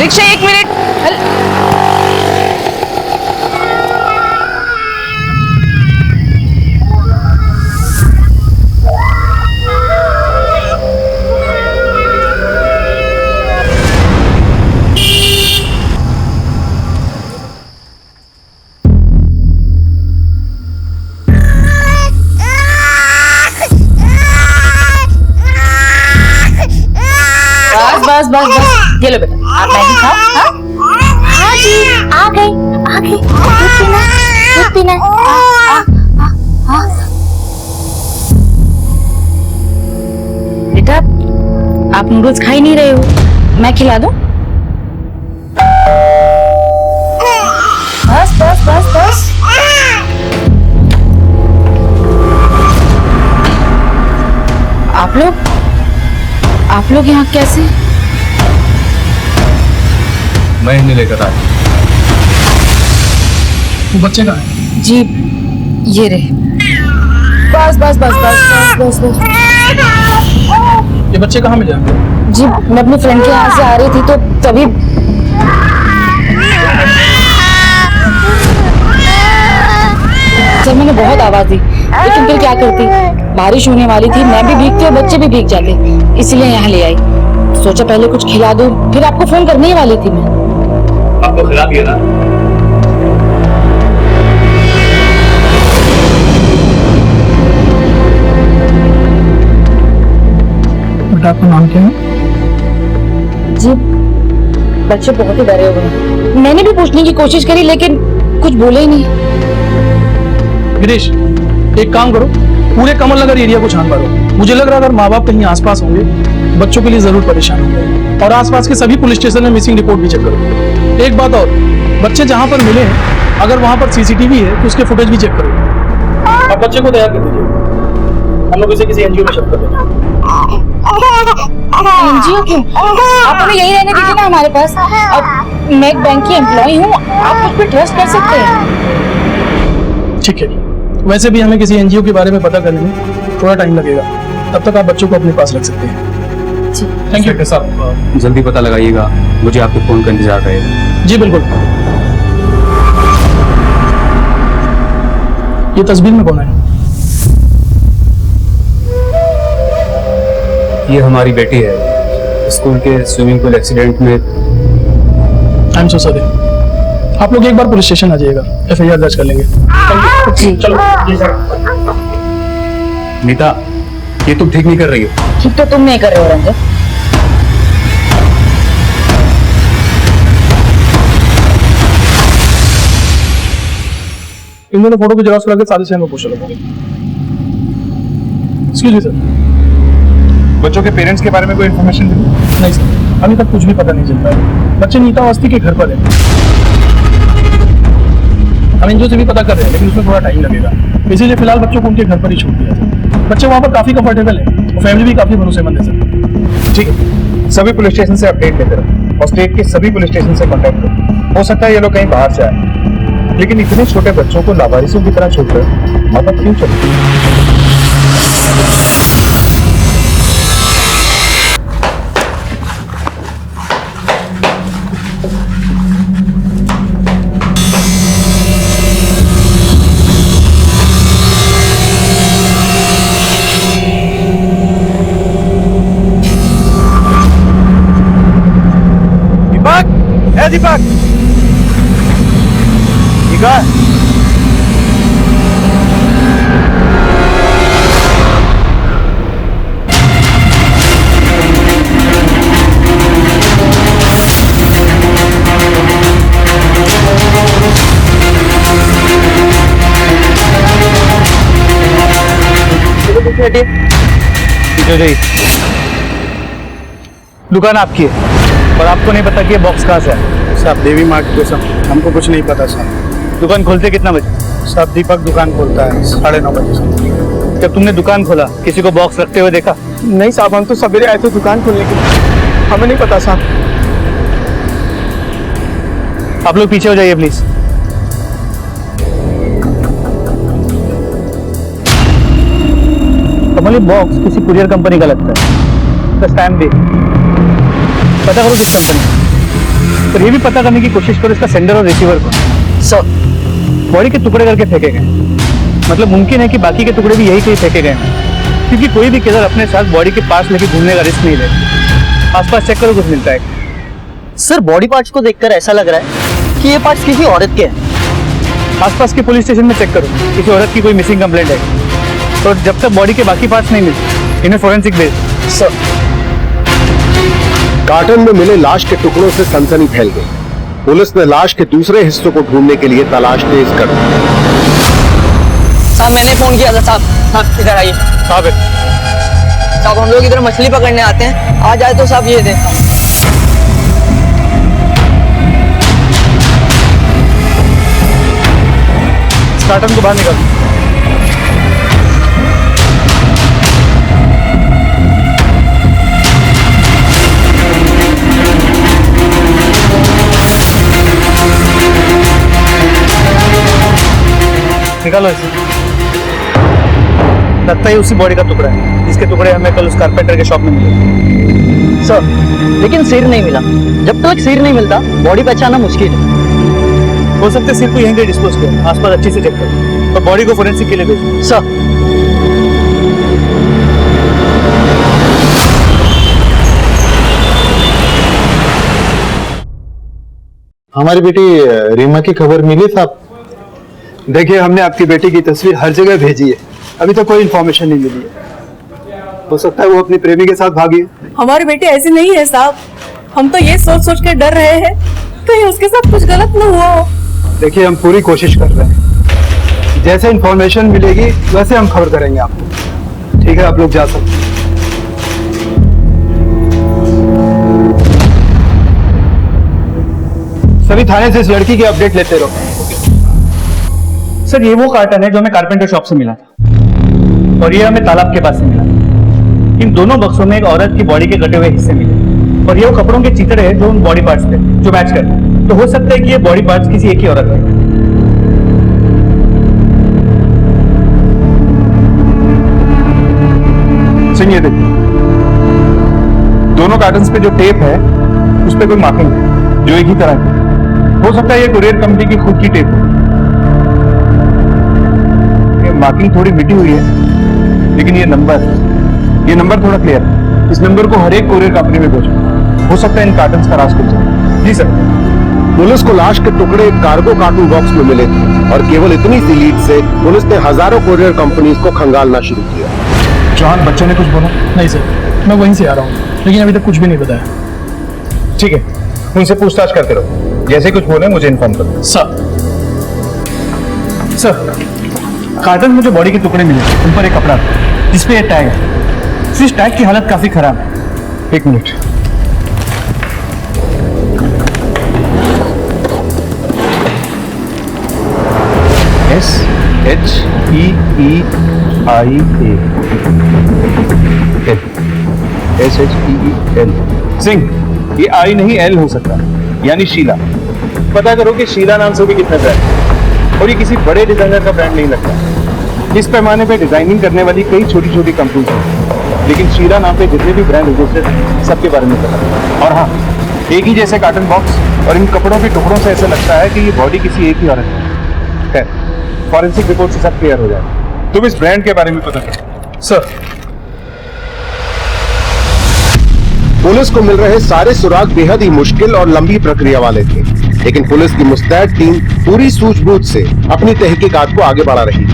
Rickshaw 1 minute. बस बस बस, ये लो बेटा, आप मैगी खाओ। हाँ जी, आ गई दूध पीना बेटा, आप नूडल्स खा ही नहीं रहे हो, मैं खिला दूं? बस बस बस बस। आप लोग यहाँ कैसे? मैं इन्हें लेकर आया। वो बच्चे कहाँ हैं? जी ये रहे। बस बस बस बस बस बस बस। ये बच्चे कहाँ मिले आपको? जी मैं अपनी फ्रेंड के यहाँ से आ रही थी तो तभी सर मैंने बहुत आवाज दी, लेकिन फिर क्या करती, बारिश होने वाली थी, मैं भी भीगती और बच्चे भी भीग जाते, इसीलिए यहाँ ले आई। सोचा पहले कुछ खिला दूं, फिर आपको फोन करने ही वाली थी मैं। आपको खिला दिया ना? बेटा आपका नाम क्या है? जी बच्चे बहुत ही डरे हुए हैं, मैंने भी पूछने की कोशिश करी लेकिन कुछ बोले ही नहीं। गिरीश, एक काम करो, पूरे कमल नगर एरिया को छान मारो। मुझे लग रहा है अगर माँ बाप कहीं आसपास होंगे, बच्चों के लिए जरूर परेशान होंगे। और आसपास के सभी पुलिस स्टेशन में मिसिंग रिपोर्ट भी चेक करो। एक बात और, बच्चे जहाँ पर मिले हैं, अगर वहाँ पर सीसीटीवी है तो उसके फुटेज भी चेक करो। अब बच्चे को तैयार कर दीजिए, हम लोग इसे किसी एनजीओ में शिफ्ट कर देंगे। एनजीओ क्यों? आप हमें यही रहने दीजिए ना हमारे पास। अब मैं एक बैंक की एम्प्लॉय हूँ, आप मुझ पर ट्रस्ट कर सकते हैं। ठीक है, वैसे भी हमें किसी एनजीओ के बारे में पता करने में थोड़ा टाइम लगेगा, तब तक आप बच्चों को अपने पास रख सकते हैं। थैंक यू साहब, जल्दी पता लगाइएगा, मुझे आपके फोन का इंतजार रहेगा। जी बिल्कुल। ये तस्वीर में कौन है? ये हमारी बेटी है, स्कूल के स्विमिंग पूल एक्सीडेंट में। I am so sorry. आप लोग एक बार पुलिस स्टेशन आ जाइएगा, एफआईआर दर्ज कर लेंगे। जी चलो जी सर। नीता, ये तुम ठीक नहीं कर रही हो। ठीक तो तुम नहीं कर रहे हो रंजन। इन दोनों फोटो की जेरॉक्स करा के सारे शहर में पूछ लो। एक्सक्यूज मी सर, बच्चों के पेरेंट्स के बारे में कोई इन्फॉर्मेशन नहीं सर, अभी तक कुछ भी पता नहीं चल पाया। बच्चे नीता अवस्थी के घर पर है। हम एनजीओ से भी पता कर रहे हैं, लेकिन उसमें थोड़ा टाइम लगेगा, इसीलिए फिलहाल बच्चों को उनके घर पर ही छोड़ दिया था। बच्चे वहाँ पर काफी कंफर्टेबल है और फैमिली भी काफी भरोसेमंद है सर। ठीक है, सभी पुलिस स्टेशन से अपडेट लेते रहो और स्टेट के सभी पुलिस स्टेशन से कांटेक्ट करो। हो सकता है ये लोग कहीं बाहर से आए, लेकिन इतने छोटे बच्चों को लावारिसों की तरह छोड़कर माँ बाप क्यों चले? दीपक, ठीक है? दुकान आपकी है और आपको नहीं पता कि ये बॉक्स कहाँ से है? साहब देवी माँ की कसम, हमको कुछ नहीं पता साहब। दुकान खोलते कितना बजे? साहब दीपक दुकान खोलता है 9:30 बजे से। जब तुमने दुकान खोला, किसी को बॉक्स रखते हुए देखा? नहीं साहब, हम तो सवेरे आए थे दुकान खोलने के लिए, हमें नहीं पता साहब। आप लोग पीछे हो जाइए प्लीज। कमल, बॉक्स किसी कुरियर कंपनी का लगता है। स्टैम्प भी पता करो किस कंपनी। पर ये भी पता करने की कोशिश करो इसका सेंडर और रिसीवर कौन। सर बॉडी के टुकड़े करके फेंके गए, मतलब मुमकिन है कि बाकी के टुकड़े भी यही कहीं फेंके गए हैं, क्योंकि कोई भी किलर अपने साथ बॉडी के पास लेके घूमने का रिस्क नहीं ले। आसपास चेक करो, कुछ मिलता है। सर बॉडी पार्ट्स को देखकर ऐसा लग रहा है कि ये पार्ट्स किसी औरत के हैं। आसपास के पुलिस स्टेशन में चेक करो, किसी औरत की कोई मिसिंग कंप्लेंट है, तो जब तक बॉडी के बाकी पार्ट्स नहीं मिलते इन्हें फोरेंसिक भेज। सर कार्टन में मिले लाश के टुकड़ों से सनसनी फैल गई। पुलिस ने लाश के दूसरे हिस्सों को ढूंढने के लिए तलाश तेज कर दी। साहब मैंने फोन किया था साहब इधर आइए। साहब साहब हम लोग इधर मछली पकड़ने आते हैं, आ जाए तो साहब ये दे। कार्टन को बाहर निकाल। निकालो इसे। लगता है उसी बॉडी का टुकड़ा है जिसके टुकड़े हमें कल उस कारपेंटर के शॉप में मिले। सर लेकिन सिर नहीं मिला। जब तक सिर नहीं मिलता बॉडी पहचानना मुश्किल है। हो सकता है सिर को यहीं पे डिस्पोज करो, आसपास अच्छे से चेक करो और बॉडी को फोरेंसिक के लिए भेजो। सर हमारी बेटी रीमा की खबर मिली साहब? देखिए हमने आपकी बेटी की तस्वीर हर जगह भेजी है, अभी तक कोई इन्फॉर्मेशन नहीं मिली है। हो सकता है वो अपनी प्रेमी के साथ भागी है। हमारी बेटी ऐसी नहीं है साहब, हम तो ये सोच सोच के डर रहे हैं कहीं उसके साथ कुछ गलत न हुआ हो। देखिए हम पूरी कोशिश कर रहे हैं, जैसे इन्फॉर्मेशन मिलेगी वैसे हम खबर करेंगे आपको। ठीक है, आप लोग जा सकते हैं। सभी थाने से इस लड़की की अपडेट लेते रहो। सर ये वो कार्टन है जो हमें कारपेंटर शॉप से मिला था और ये हमें तालाब के पास से मिला। इन दोनों बक्सों में एक औरत की बॉडी के कटे हुए हिस्से मिले और ये वो कपड़ों के चित्र है जो उन बॉडी पार्ट्स थे जो मैच करते हैं। तो हो सकता है कि ये बॉडी पार्ट्स किसी एक ही औरत के। सिंह ये देखिए, दोनों कार्टन्स पे जो टेप है उस पे कोई मार्किंग है जो एक ही तरह की। हो सकता है ये कुरियर कंपनी की खुद की टेप हो। ये मार्किंग थोड़ी मिटी हुई है लेकिन ये नंबर थोड़ा क्लियर है। इस नंबर को हर एक कुरियर कंपनी में भेजो। हो सकता है इन कार्टन्स का राज खुल जाए। जी सर। पुलिस को लाश के टुकड़े कार्गो कार्टून बॉक्स में मिले थे और केवल इतनी सी लीड से पुलिस ने हजारों कोरियर कंपनीज को खंगालना शुरू किया। जॉन, बच्चों ने कुछ बोला? नहीं सर, मैं वहीं से आ रहा हूँ लेकिन अभी तक कुछ भी नहीं बताया। ठीक है, उनसे पूछताछ करते रहो, जैसे कुछ बोले मुझे इन्फॉर्म करो। सर कार्टन में जो बॉडी के टुकड़े मिले उन पर एक कपड़ा था जिसपे ये टैग है। इस टैग की हालत काफी खराब है। एक मिनट। SHEEIA SHEEL। सिंह, ये आई नहीं एल हो सकता, यानी शीला। पता करो कि शीला नाम से भी कितना ब्रांड है और ये किसी बड़े डिजाइनर का ब्रांड नहीं लगता। इस पैमाने पे डिजाइनिंग करने वाली कई छोटी छोटी कंपनीज हैं, लेकिन शीला नाम पे जितने भी ब्रांड रजिस्टर्ड हैं सबके बारे में पता है। और हाँ, एक ही जैसे कार्टन बॉक्स और इन कपड़ों के टुकड़ों से ऐसा लगता है कि ये बॉडी किसी एक ही औरत की है। फॉरेंसिक रिपोर्ट से सब क्लियर हो जाएगा। तुम इस ब्रांड के बारे में पता करो। सर पुलिस को मिल रहे सारे सुराग बेहद ही मुश्किल और लंबी प्रक्रिया वाले थे, लेकिन पुलिस की मुस्तैद टीम पूरी सूझबूझ से अपनी तहकीकात को आगे बढ़ा रही थी।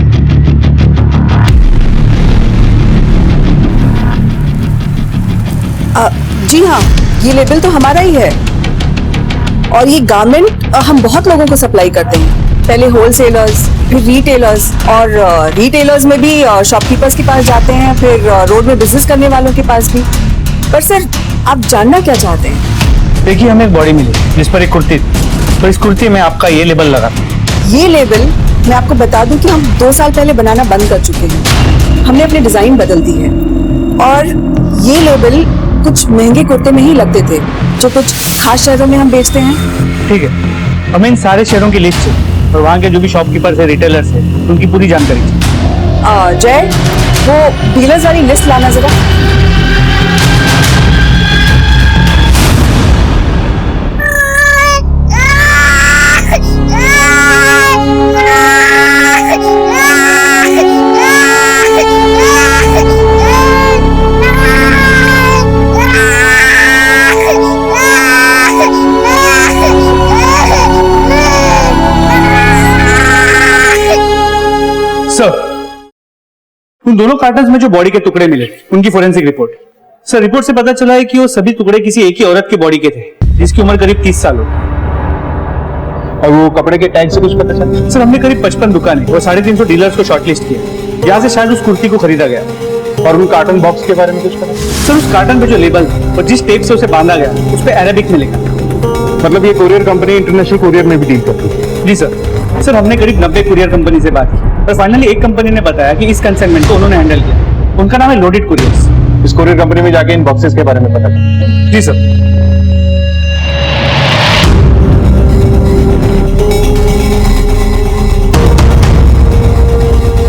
जी हाँ, ये लेबल तो हमारा ही है और ये गारमेंट हम बहुत लोगों को सप्लाई करते हैं। पहले होलसेलर्स, फिर रिटेलर्स और रिटेलर्स में भी शॉपकीपर्स के पास जाते हैं, फिर रोड में बिजनेस करने वालों के पास भी। पर सर आप जानना क्या चाहते हैं? देखिए, हमें एक बॉडी मिली जिस पर एक कुर्ती थी, तो इस कुर्ती में आपका ये लेबल लगा। ये लेबल मैं आपको बता दूं कि हम 2 साल पहले बनाना बंद कर चुके हैं। हमने अपनी डिजाइन बदल दी है और ये लेबल कुछ महंगे कुर्ते में ही लगते थे जो कुछ खास शहरों में हम बेचते हैं। ठीक है, हमें इन सारे शहरों की लिस्ट है और वहाँ के जो भी शॉपकीपर्स है, रिटेलर्स है, उनकी पूरी जानकारी चाहिए। जय, वो डीलर्स वाली लिस्ट लाना जरा। सर, उन दोनों कार्टन्स में जो बॉडी के टुकड़े मिले उनकी फोरेंसिक रिपोर्ट। सर, रिपोर्ट से पता चला है कि वो सभी टुकड़े किसी एक ही औरत की बॉडी के थे जिसकी उम्र करीब 30 साल हो। और वो कपड़े के टैग से कुछ पता चला? सर, हमने करीब 55 दुकानें और 350 डीलर्स को शॉर्टलिस्ट किया। यहाँ से शायद उस कुर्ती को खरीदा गया। और उन कार्टन बॉक्स के बारे में कुछ पता? सर, उस कार्टन पे जो लेबल था और जिस टेप से उसे बांधा गया उस पे अरेबिक में लिखा। मतलब ये कुरियर कंपनी इंटरनेशनल कुरियर में भी डील करती है? जी सर। सर, हमने करीब 90 कुरियर कंपनी से बात की और फाइनली एक कंपनी ने बताया कि इस कंसाइनमेंट को उन्होंने हैंडल किया। उनका नाम है लोडेड कुरियर्स। इस कुरियर कंपनी में जाके इन बॉक्सेस के बारे में पता करें। जी सर।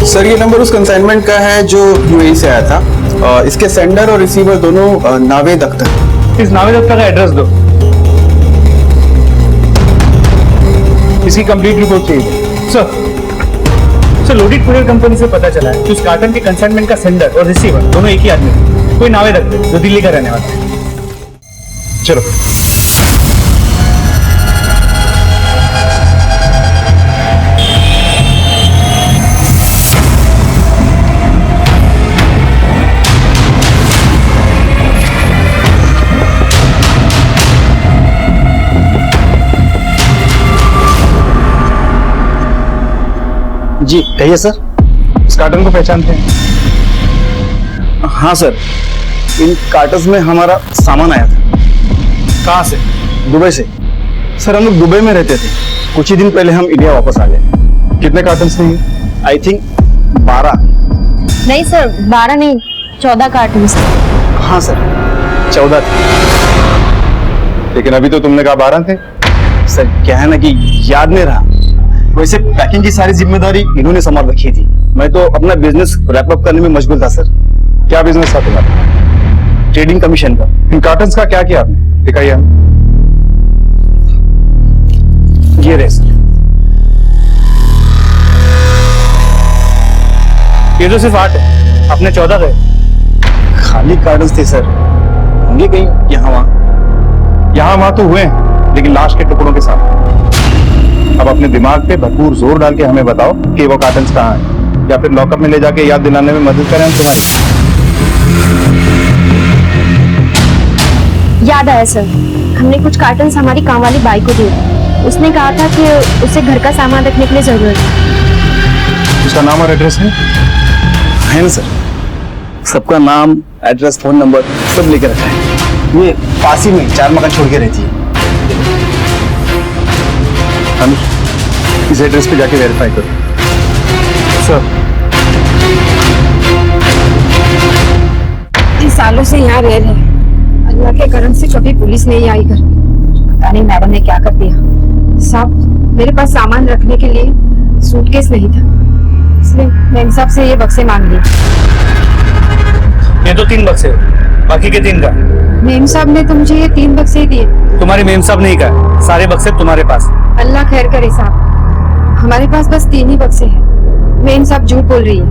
सर, ये नंबर उस कंसाइनमेंट का है जो यूएई से आया था। इसके सेंडर और रिसीवर दोनों नावेद अख्तर। इस नावेद अख्तर का एड्रेस दो। इसकी कंप्लीट रिपोर्ट चाहिए। सर, लोडेड कुरियर कंपनी से पता चला है कि उस कार्टन के कंसाइनमेंट का सेंडर और रिसीवर दोनों एक ही आदमी थे। कोई नावेद अख्तर जो दिल्ली का रहने वाला है। चलो। जी कहिए सर। इस कार्टन को पहचानते हैं? हाँ सर, इन कार्टन्स में हमारा सामान आया था। कहाँ से? दुबई से। सर, हम लोग दुबई में रहते थे। कुछ ही दिन पहले हम इंडिया वापस आ गए। कितने कार्टन्स थे? I think 12। नहीं सर, 12 नहीं, 14 कार्टन। हाँ सर, 14 थे। लेकिन अभी तो तुमने कहा 12 थे। सर, क्या है ना कि याद नहीं रहा। वैसे पैकिंग की सारी जिम्मेदारी इन्होंने संभाल रखी थी। मैं तो अपना बिजनेस रैप अप करने में मशगूल था सर। क्या बिजनेस था तुम्हारा? ट्रेडिंग कमीशन का। इन कार्टन्स का क्या किया आपने? दिखाइए हमें। ये रहे सर। ये तो सिर्फ 8 है, अपने 14 गए। खाली कार्टन्स थे सर, होंगे कहीं यहाँ वहां तो हुए हैं, लेकिन लाश के टुकड़ों के साथ। अब अपने दिमाग पे भरपूर जोर डाल के हमें बताओ कि वो कार्टन्स कहाँ हैं, या फिर लॉकअप में ले जाके याद दिलाने में मदद करें हम तुम्हारी। याद आया सर, हमने कुछ कार्टन्स हमारी काम वाली बाई को दिए। उसने कहा था कि उसे घर का सामान रखने के लिए जरूरत है। उसका नाम और एड्रेस है ना सर? सबका नाम, एड्रेस, फोन नंबर सब लेकर रखा है। ये पास ही में 4 मकान छोड़ के रहती है। इस एड्रेस पे जाके वेरीफाई करो। सर, इन सालों से यहाँ रह रहे हैं, अल्लाह के करम से कभी पुलिस नहीं आई घर। पता नहीं मैडम ने क्या कर दिया। साहब, मेरे पास सामान रखने के लिए सूटकेस नहीं था, इसलिए मैं साहब से ये बक्से मांग लिए। ये तो 3 बक्से, बाकी के 3 का? मेम साहब ने तो मुझे ये 3 बक्से ही दिए। तुम्हारी मेम साहब नहीं कहा, सारे बक्से तुम्हारे पास। अल्लाह खैर करे साहब, हमारे पास बस 3 ही बक्से हैं। मेम साहब झूठ बोल रही है।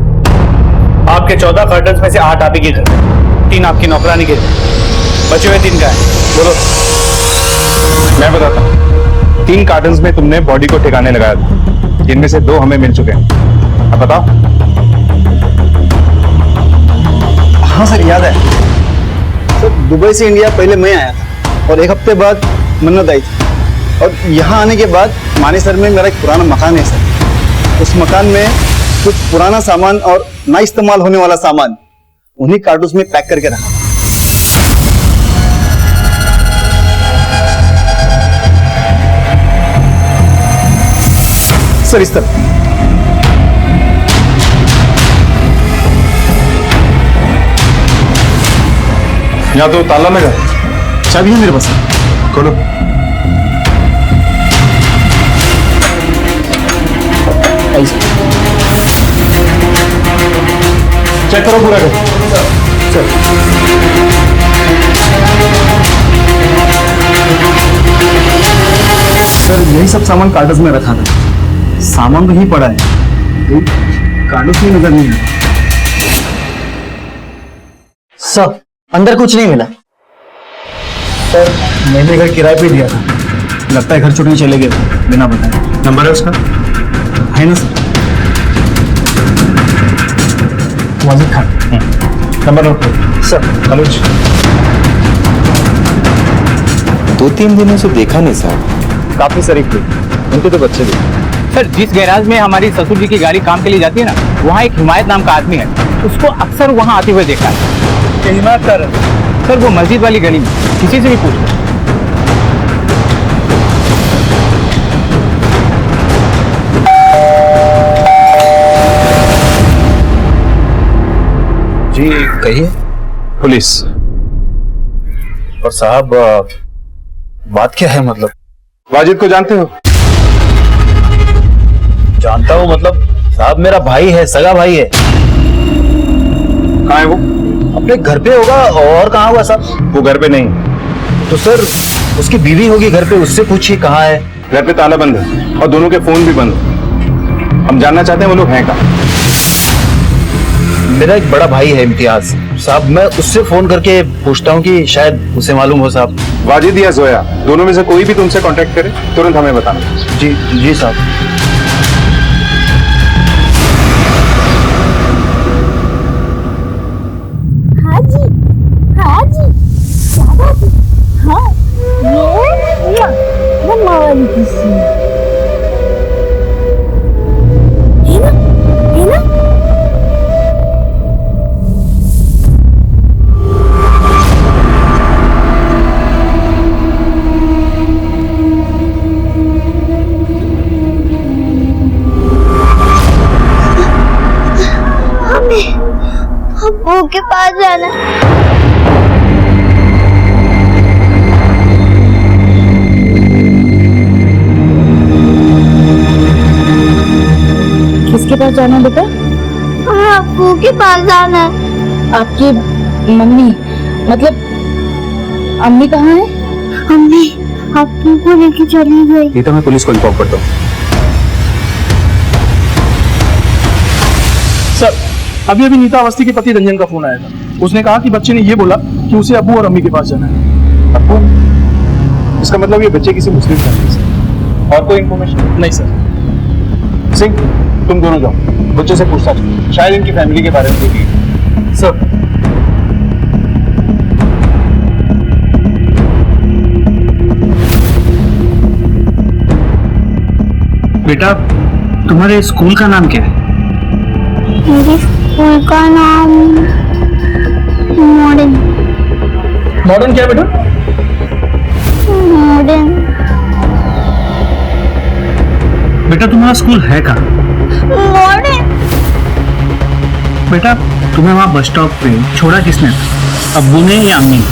आपके 14 कर्टन्स में से 8 आप ही के थे, 3 आपकी नौकरानी के थे, बचे हुए 3 का है। बोलो। मैं बताता हूँ। 3 कार्टन्स में तुमने बॉडी को ठिकाने लगाया था, जिनमें से 2 हमें मिल चुके हैं। अब बताओ। हाँ सर, याद है सर। दुबई से इंडिया पहले मैं आया था और 1 हफ्ते बाद मन्नत आई थी। और यहाँ आने के बाद मानेसर में मेरा एक पुराना मकान है सर। उस मकान में कुछ पुराना सामान और ना इस्तेमाल होने वाला सामान उन्हीं कार्टून्स में पैक करके रखा। सर, इस तरह। यहाँ तो ताला लगा, चाबी है मेरे पास। खोलो। चेक करो पूरा घर। सर, यही सब सामान कार्टून्स में रखा था। सामान तो ही पड़ा है, कार्टून्स में नजर नहीं है। सर, अंदर कुछ नहीं मिला। सर, मैंने घर किराए पे दिया था, लगता है घर छुट्टी चले गए बिना बताए। नंबर है उसका? है ना sir? Majid Khan. Number note करो। सर। अनुज। 2-3 दिनों से देखा नहीं साहब। काफी शरीफ थे, उनके तो बच्चे भी। सर, जिस गैराज में हमारी ससुर जी की गाड़ी काम के लिए जाती है ना, वहाँ एक हिमायत नाम का आदमी है, उसको अक्सर वहाँ आते हुए देखा है। हिमायत कर सर, वो मस्जिद वाली गली में, किसी से भी पूछ लो। जी कहिए। पुलिस। और साहब बात क्या है मतलब? वाजिद को जानते हो? जानता हूँ मतलब साहब मेरा भाई है, सगा भाई है। कहाँ है वो? अपने घर पे होगा, और कहाँ होगा साहब? वो घर पे नहीं। तो सर उसकी बीवी होगी घर पे, उससे पूछिए कहाँ है। घर पे ताला बंद है और दोनों के फोन भी बंद है। हम जानना चाहते हैं वो लोग हैं कहाँ। मेरा एक बड़ा भाई है इम्तियाज साहब, मैं उससे फोन करके पूछता हूँ कि शायद उसे मालूम हो साहब। वाजिद या जोया, दोनों में से कोई भी तुमसे कांटेक्ट करे तुरंत हमें बताना। जी जी साहब। अब्बू के पास जाना। किसके पास जाना है बेटा? अब्बू के पास जाना है। आपकी मम्मी मतलब अम्मी कहाँ है? अम्मी अब्बू को लेके चली गई। ये तो मैं पुलिस को इन्फॉर्म करता हूँ। सर, अभी अभी नीता अवस्थी के पति रंजन का फोन आया था। उसने कहा कि बच्चे ने ये बोला कि उसे अब्बू और अम्मी के पास जाना है। अब्बू? इसका मतलब ये बच्चे किसी मुस्लिम फैमिली से। और कोई इन्फॉर्मेशन? नहीं सर। सिंह, तुम दोनों जाओ, बच्चे से पूछताछ करो, शायद इनकी फैमिली के बारे में देखिए। सर। बेटा, तुम्हारे स्कूल का नाम क्या है? मेरे स्कूल का नाम मॉडर्न। मॉडर्न क्या बेटा? मॉडर्न। बेटा, तुम्हारा स्कूल है कहाँ? मॉडर्न। बेटा, तुम्हें वहाँ बस स्टॉप पे छोड़ा किसने था, अब्बू ने या अम्मी?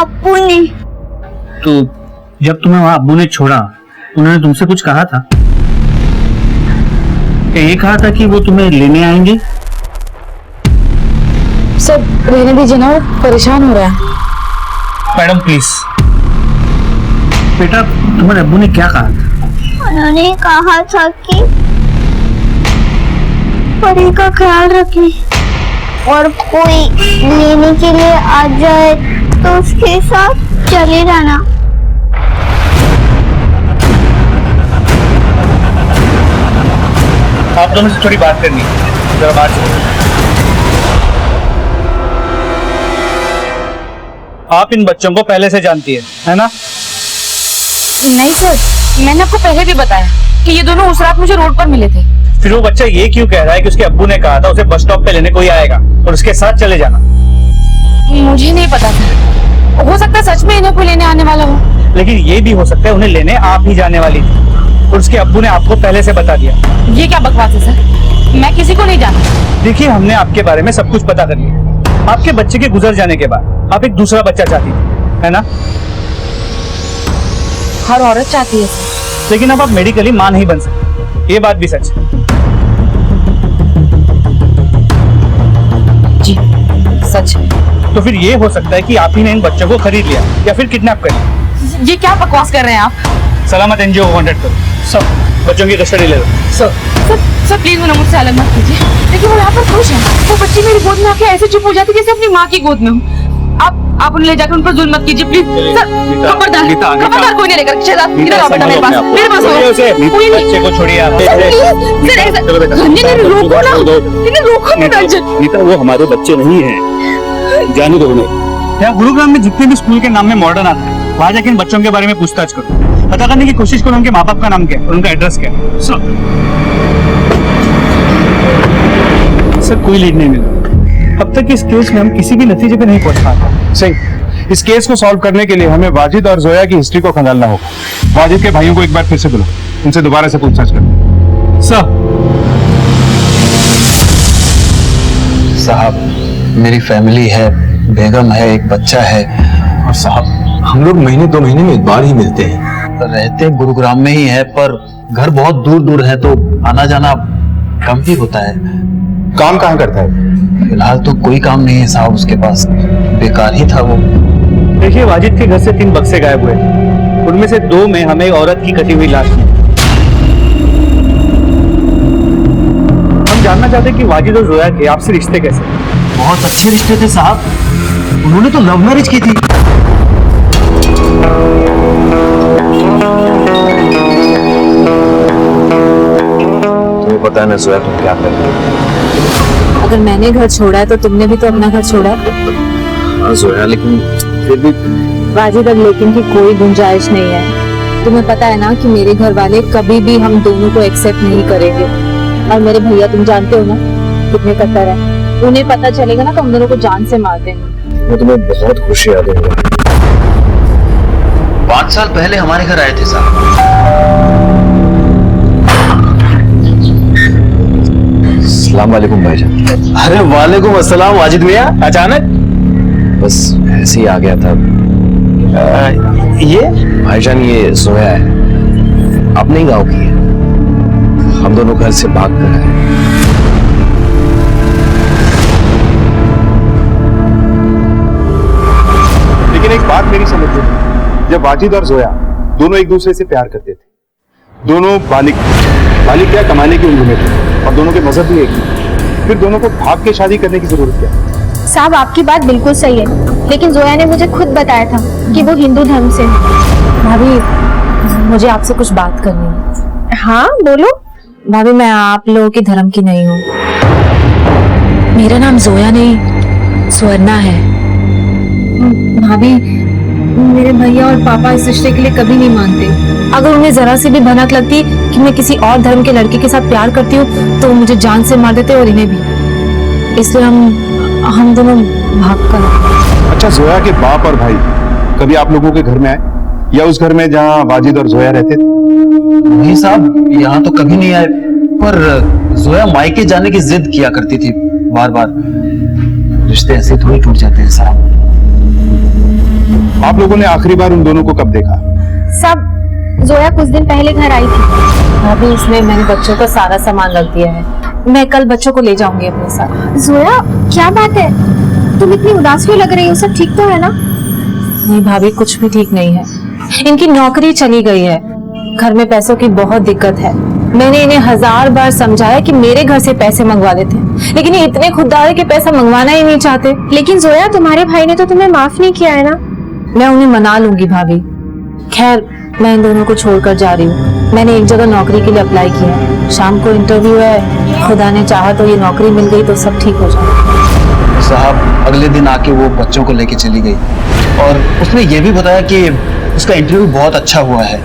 अब्बू ने। तो जब तुम्हें वहाँ अब्बू ने छोड़ा, उन्होंने तुमसे कुछ कहा था? ये कहा था कि वो तुम्हें लेने आएंगे? सब रहने दीजिए ना, वो परेशान हो रहा है। Madam please. बेटा, तुम्हारे अब्बू ने क्या कहा था? उन्होंने कहा था कि परी का ख्याल रखें और कोई लेने के लिए आ जाए तो उसके साथ चले जाना। आप दोनों से थोड़ी बात करनी है, जरा बात करो। आप इन बच्चों को पहले से जानती है ना? नहीं सर, मैंने आपको पहले भी बताया कि ये दोनों उस रात मुझे रोड पर मिले थे। फिर वो बच्चा ये क्यों कह रहा है कि उसके अब्बू ने कहा था उसे बस स्टॉप पे लेने कोई आएगा और उसके साथ चले जाना? मुझे नहीं पता था, हो सकता है सच में इन्हें कोई लेने आने वाला हो। लेकिन ये भी हो सकता है उन्हें लेने आप ही जाने वाली थी और उसके अब्बू ने आपको पहले से बता दिया। ये क्या बकवास है सर, मैं किसी को नहीं जानता। देखिए, हमने आपके बारे में सब कुछ पता कर लिया। आपके बच्चे के गुजर जाने के बाद आप एक दूसरा बच्चा चाहती थी, है ना? हर औरत चाहती है सर। लेकिन अब आप मेडिकली मां नहीं बन सकते, ये बात भी सच है। जी सच है। तो फिर ये हो सकता है कि आप ही ने इन बच्चों को खरीद लिया या फिर किडनैप कर लिया। ये क्या बकवास कर रहे हैं आप? सलामत एनजीओ को कांटेक्ट करो, सब बच्चों की कस्टडी ले लो। सर सर प्लीज उन्हें मुझसे अलग मत कीजिए। देखिए वो यहाँ पर खुश है। वो बच्ची मेरी गोद में आके ऐसे चुप हो जाती जैसे अपनी माँ की गोद में हूँ। आप उन्हें ले जाकर उन पर जुल्म मत कीजिए प्लीज सर। खबरदार कोई नहीं लेकर चला इधर आओ बेटा मेरे पास आओ। कोई नहीं बच्चे को छोड़िए आप। नहीं रोको ना, इन्हें रोको मत अर्जुन। नीता वो हमारे बच्चे नहीं हैं, जाने दो उन्हें। यहाँ गुरुग्राम में जितने भी स्कूल के नाम में मॉडर्न आता है वहां जाके इन बच्चों के बारे में पूछताछ करो, पता करने की कोशिश करो उनके माँ बाप का नाम क्या है और उनका एड्रेस क्या है। सर कोई लीड नहीं मिला। अब तक इस केस में हम किसी भी नतीजे पे नहीं पहुंच पाते। सिंह, इस केस को सॉल्व करने के लिए हमें वाजिद और जोया की हिस्ट्री को खंगालना होगा। वाजिद के भाइयों को एक बार फिर से बुलो, उनसे दोबारा से पूछताछ करो। सर साहब मेरी फैमिली है, बेगम है, एक बच्चा है। और साहब हम लोग महीने 2 महीने में एक बार ही मिलते हैं। रहते गुरुग्राम में ही है पर घर बहुत दूर दूर है तो आना जाना कम ही होता है। काम कहाँ करता है? फिलहाल तो कोई काम नहीं है साहब उसके पास, बेकार ही था वो। देखिए वाजिद के घर से 3 बक्से गायब हुए, उनमें से 2 में हमें एक औरत की कटी हुई लाश मिली। हम जानना चाहते हैं कि वाजिद और जोया के आपसे रिश्ते कैसे? बहुत अच्छे रिश्ते थे साहब, उन्होंने तो लव मैरिज की थी। तुम्हें पता है ना जोया तुम क्या कर रही हो? अगर मैंने घर छोड़ा है तो तुमने भी तो अपना घर छोड़ा है। हाँ जोया, लेकिन फिर भी वाजिद अब लेकिन की कोई गुंजाइश नहीं है। तुम्हें पता है ना कि मेरे घर वाले कभी भी हम दोनों को एक्सेप्ट नहीं करेंगे। और मेरे भैया तुम जानते हो ना कितने कट्टर है, उन्हें पता चलेगा ना तो हम दोनों को जान से मार देंगे। मैं तुम्हें बहुत खुशी याद दूंगा। 5 साल पहले हमारे घर आए थे साहब। अस्सलाम वालेकुम भाईजान। अरे वालेकुम अस्सलाम वाजिद मियां, अचानक? बस ऐसे ही आ गया था। ये भाईजान ये जोया है, अपने ही गांव की है, हम दोनों घर से भाग कर आए। लेकिन एक बात मेरी समझ में, जब वाजिद और जोया दोनों एक दूसरे से प्यार करते थे, दोनों बालिग क्या कमाने की उम्र में थे और दोनों के मजहब भी एक ही, फिर दोनों को भाग के शादी करने की जरूरत क्या? साहब आपकी बात बिल्कुल सही है, लेकिन जोया ने मुझे खुद बताया था कि वो हिंदू धर्म से है। भाभी मुझे आपसे कुछ बात करनी है। हाँ बोलो। भाभी मैं आप लोगों के धर्म की नहीं हूँ। मेरा नाम जोया नहीं स्वर्णा है। भाभी मेरे भैया और पापा इस रिश्ते के लिए कभी नहीं मानते। अगर उन्हें जरा सी भी भनक लगती कि मैं किसी और धर्म के लड़के के साथ प्यार करती हूँ तो वो मुझे जान से मार देते और इन्हें भी। इसलिए हम दोनों भाग कर। अच्छा, जोया के बाप और भाई कभी आप लोगों के घर में आए या उस घर में जहाँ वाजिद और जोया रहते थे? नहीं साहब, यहाँ तो कभी नहीं आए, पर जोया मायके जाने की जिद किया करती थी बार बार। रिश्ते ऐसे थोड़ी टूट जाते हैं साहब। आप लोगों ने आखिरी बार उन दोनों को कब देखा? सब जोया कुछ दिन पहले घर आई थी। भाभी इसमें मैंने बच्चों का सारा सामान रख दिया है, मैं कल बच्चों को ले जाऊंगी अपने साथ। जोया क्या बात है, तुम इतनी उदास क्यों लग रही हो? सब ठीक तो है ना? नहीं भाभी कुछ भी ठीक नहीं है, इनकी नौकरी चली गई है, घर में पैसों की बहुत दिक्कत है। मैंने इन्हें 1000 बार समझाया कि मेरे घर से पैसे मंगवा लेते हैं, लेकिन ये इतने खुददार है कि पैसा मंगवाना ही नहीं चाहते। लेकिन जोया तुम्हारे भाई ने तो तुम्हें माफ नहीं किया है ना? मैं उन्हें मना लूंगी भाभी। खैर मैं इन दोनों को छोड़कर जा रही हूँ। मैंने एक जगह नौकरी के लिए अप्लाई किया है, शाम को इंटरव्यू है, खुदा ने चाहा तो ये नौकरी मिल गई तो सब ठीक हो जाए। साहब अगले दिन आके वो बच्चों को लेके चली गई और उसने ये भी बताया कि उसका इंटरव्यू बहुत अच्छा हुआ है।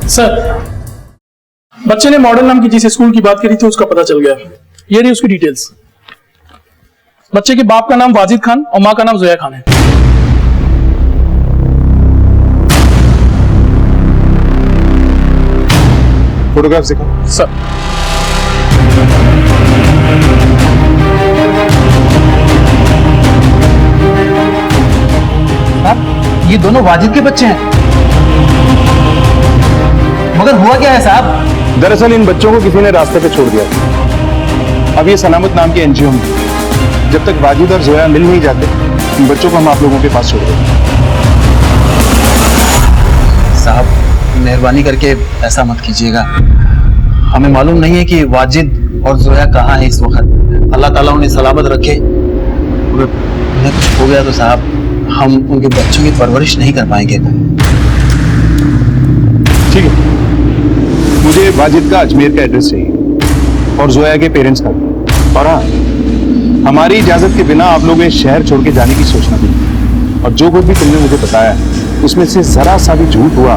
सर बच्चे ने मॉडर्न नाम की जिस स्कूल की बात करी थी उसका पता चल गया। ये रही उसकी डिटेल्स। बच्चे के बाप का नाम वाजिद खान और माँ का नाम जोया खान है। फोटोग्राफ दिखाओ सर। ये दोनों वाजिद के बच्चे हैं, मगर हुआ क्या है साहब? दरअसल इन बच्चों को किसी ने रास्ते पे छोड़ दिया था। अब ये सलामत नाम की एनजीओ में, जब तक वाजिद और जोया मिल नहीं जाते इन बच्चों को हम आप लोगों के पास छोड़ देंगे। साहब मेहरबानी करके ऐसा मत कीजिएगा, हमें मालूम नहीं है कि वाजिद और जोया कहाँ है इस वक्त। अल्लाह ताला उन्हें सलामत रखे। उन्हें कुछ हो गया तो साहब हम उनके बच्चों की परवरिश नहीं कर पाएंगे। ठीक है, मुझे वाजिद का अजमेर का एड्रेस चाहिए और जोया के पेरेंट्स का भी। और हाँ, हमारी इजाजत के बिना आप लोग इस शहर छोड़ के जाने की सोचना नहीं। और जो कुछ भी तुमने मुझे बताया उसमें से जरा सा भी झूठ हुआ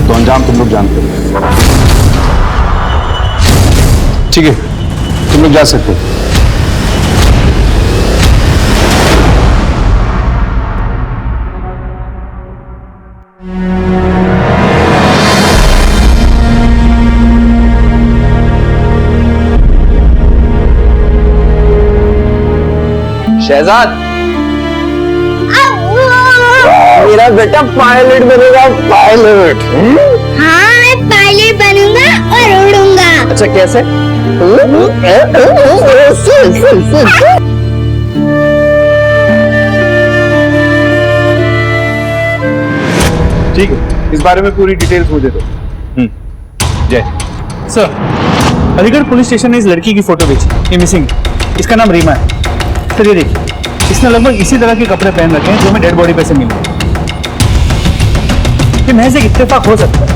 तो अंजाम तुम लोग जानते हो। ठीक है, तुम लोग जा सकते हो। शहजाद, मेरा बेटा पायलट बनेगा, पायलट। हाँ, मैं पायलट बनूंगा और उड़ूंगा। अच्छा, कैसे? ठीक है, इस बारे में पूरी डिटेल्स मुझे दो। जय। सर, अलीगढ़ पुलिस स्टेशन ने इस लड़की की फोटो भेजी, ये मिसिंग। इसका नाम रीमा है। सर ये देखिए, इसने लगभग इसी तरह के कपड़े पहन रखे हैं जो हमें डेड बॉडी पे से मिले। ये महज एक इत्तेफाक हो सकता है,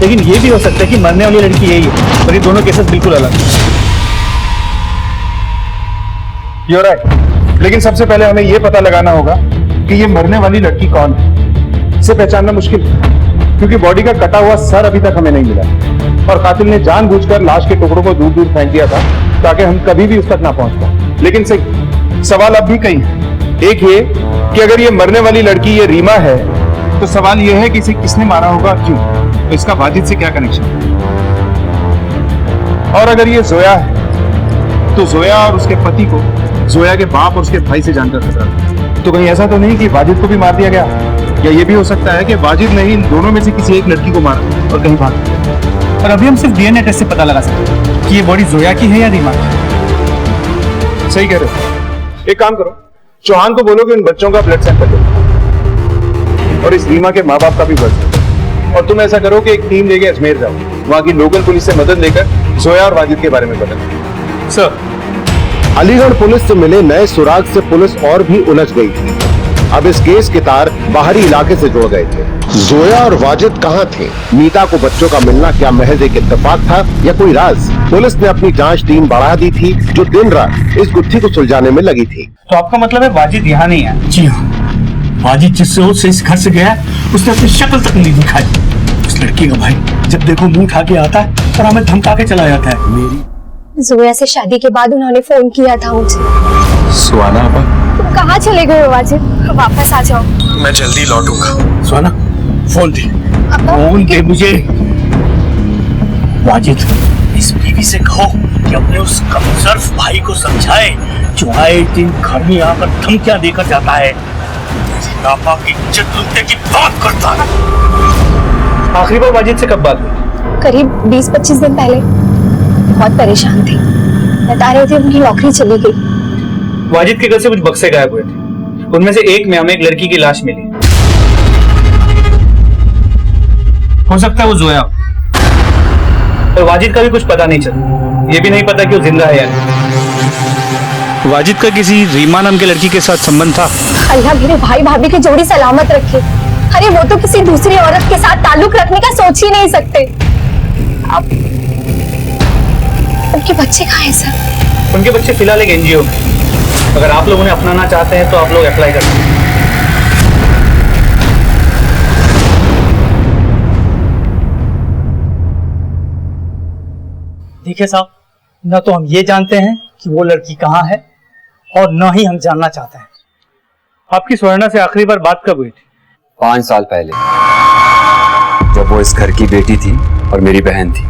लेकिन ये भी हो सकता है कि मरने वाली लड़की यही है और ये दोनों केसेस बिल्कुल अलग हैं। You're right, लेकिन सबसे पहले हमें यह पता लगाना होगा कि ये मरने वाली लड़की कौन है। इसे पहचानना मुश्किल है, क्योंकि बॉडी का कटा हुआ सर अभी तक हमें नहीं मिला और कातिल ने जानबूझकर लाश के टुकड़ों को दूर दूर फेंक दिया था ताकि हम कभी भी उस तक ना पहुंच पाए। लेकिन सही सवाल अब भी कई है। एक ये कि अगर ये मरने वाली लड़की ये रीमा है तो सवाल यह है कि इसे किसने मारा होगा, क्यों, तो इसका वाजिद से क्या कनेक्शन है। और अगर ये जोया है तो जोया और उसके पति को जोया के बाप और उसके भाई से जानकर खतरा था। तो कहीं ऐसा तो नहीं कि वाजिद को भी मार दिया गया, या ये भी हो सकता है कि वाजिद ने इन दोनों में से किसी एक लड़की को मारा और कहीं भाग गया। और अभी हम सिर्फ डीएनए टेस्ट से पता लगा सकते हैं कि ये बॉडी जोया की है या रीमा की। सही कह रहे हो। एक काम करो, चौहान को बोलो कि उन बच्चों का ब्लड सैंपल लो और इस रीमा के माँ बाप का भी ब्लड सैंपल। और तुम ऐसा करो कि एक टीम लेके अजमेर जाओ, वहां की लोकल पुलिस से मदद लेकर जोया और वाजिद के बारे में पता करो। सर, अलीगढ़ पुलिस से मिले नए सुराग से पुलिस और भी उलझ गई थी। अब इस केस के तार बाहरी इलाके से जुड़ गए थे। जोया और वाजिद कहाँ थे? मीता को बच्चों का मिलना क्या महज एक इत्तेफाक था या कोई राज? पुलिस ने अपनी जांच टीम बढ़ा दी थी जो दिन रात इस गुत्थी को सुलझाने में लगी थी। तो आपका मतलब है वाजिद यहाँ नहीं है? जी हाँ, वाजिद जिस रोज से इस घर से गया उसने अपनी शक्ल तक नहीं दिखाई। उस लड़की का भाई जब देखो मुंह उठा के आता है और हमें धमका के चला जाता है। मेरी जोया से शादी के बाद उन्होंने फोन किया था मुझे। सुहाना आपा, तुम कहाँ चले गए हो वाजिद? वापस आ जाओ। मैं जल्दी लौटूंगा। सुहाना, फोन दे, फोन दे मुझे। वाजिद, इस बीवी से कहो कि अपने उस कमजोर भाई को समझाए जो आए दिन घर में आकर धमकियां देकर जाता है, पापा की इज्जत लूटने की बात करता है। आखिरी बार वाजिद से कब बात हुई? करीब 20-25 दिन पहले। बहुत परेशान थी, बता रहे थे उनकी नौकरी चली गई। वाजिद के घर से कुछ बक्से गायब हुए थे, उनमें से एक में हमें एक लड़की की लाश मिली। हो सकता है वो जोया, और वाजिद का भी कुछ पता नहीं चला। ये भी नहीं पता कि वो जिंदा है या नहीं। वाजिद का किसी रीमा नाम की लड़की के साथ संबंध था? अल्लाह मेरे भाई भाभी की जोड़ी सलामत रखे। अरे वो तो किसी दूसरी औरत के साथ ताल्लुक रखने का सोच ही नहीं सकते। अब उनके बच्चे कहाँ हैं सर? उनके बच्चे फिलहाल एक एनजीओ में। अगर आप लोग उन्हें अपनाना चाहते हैं तो आप लोग अप्लाई कर सकते हैं। देखिए साहब, न तो हम ये जानते हैं कि वो लड़की कहाँ है और न ही हम जानना चाहते हैं। आपकी स्वर्णा से आखिरी बार बात कब हुई थी? 5 साल पहले, जब वो इस घर की बेटी थी और मेरी बहन थी।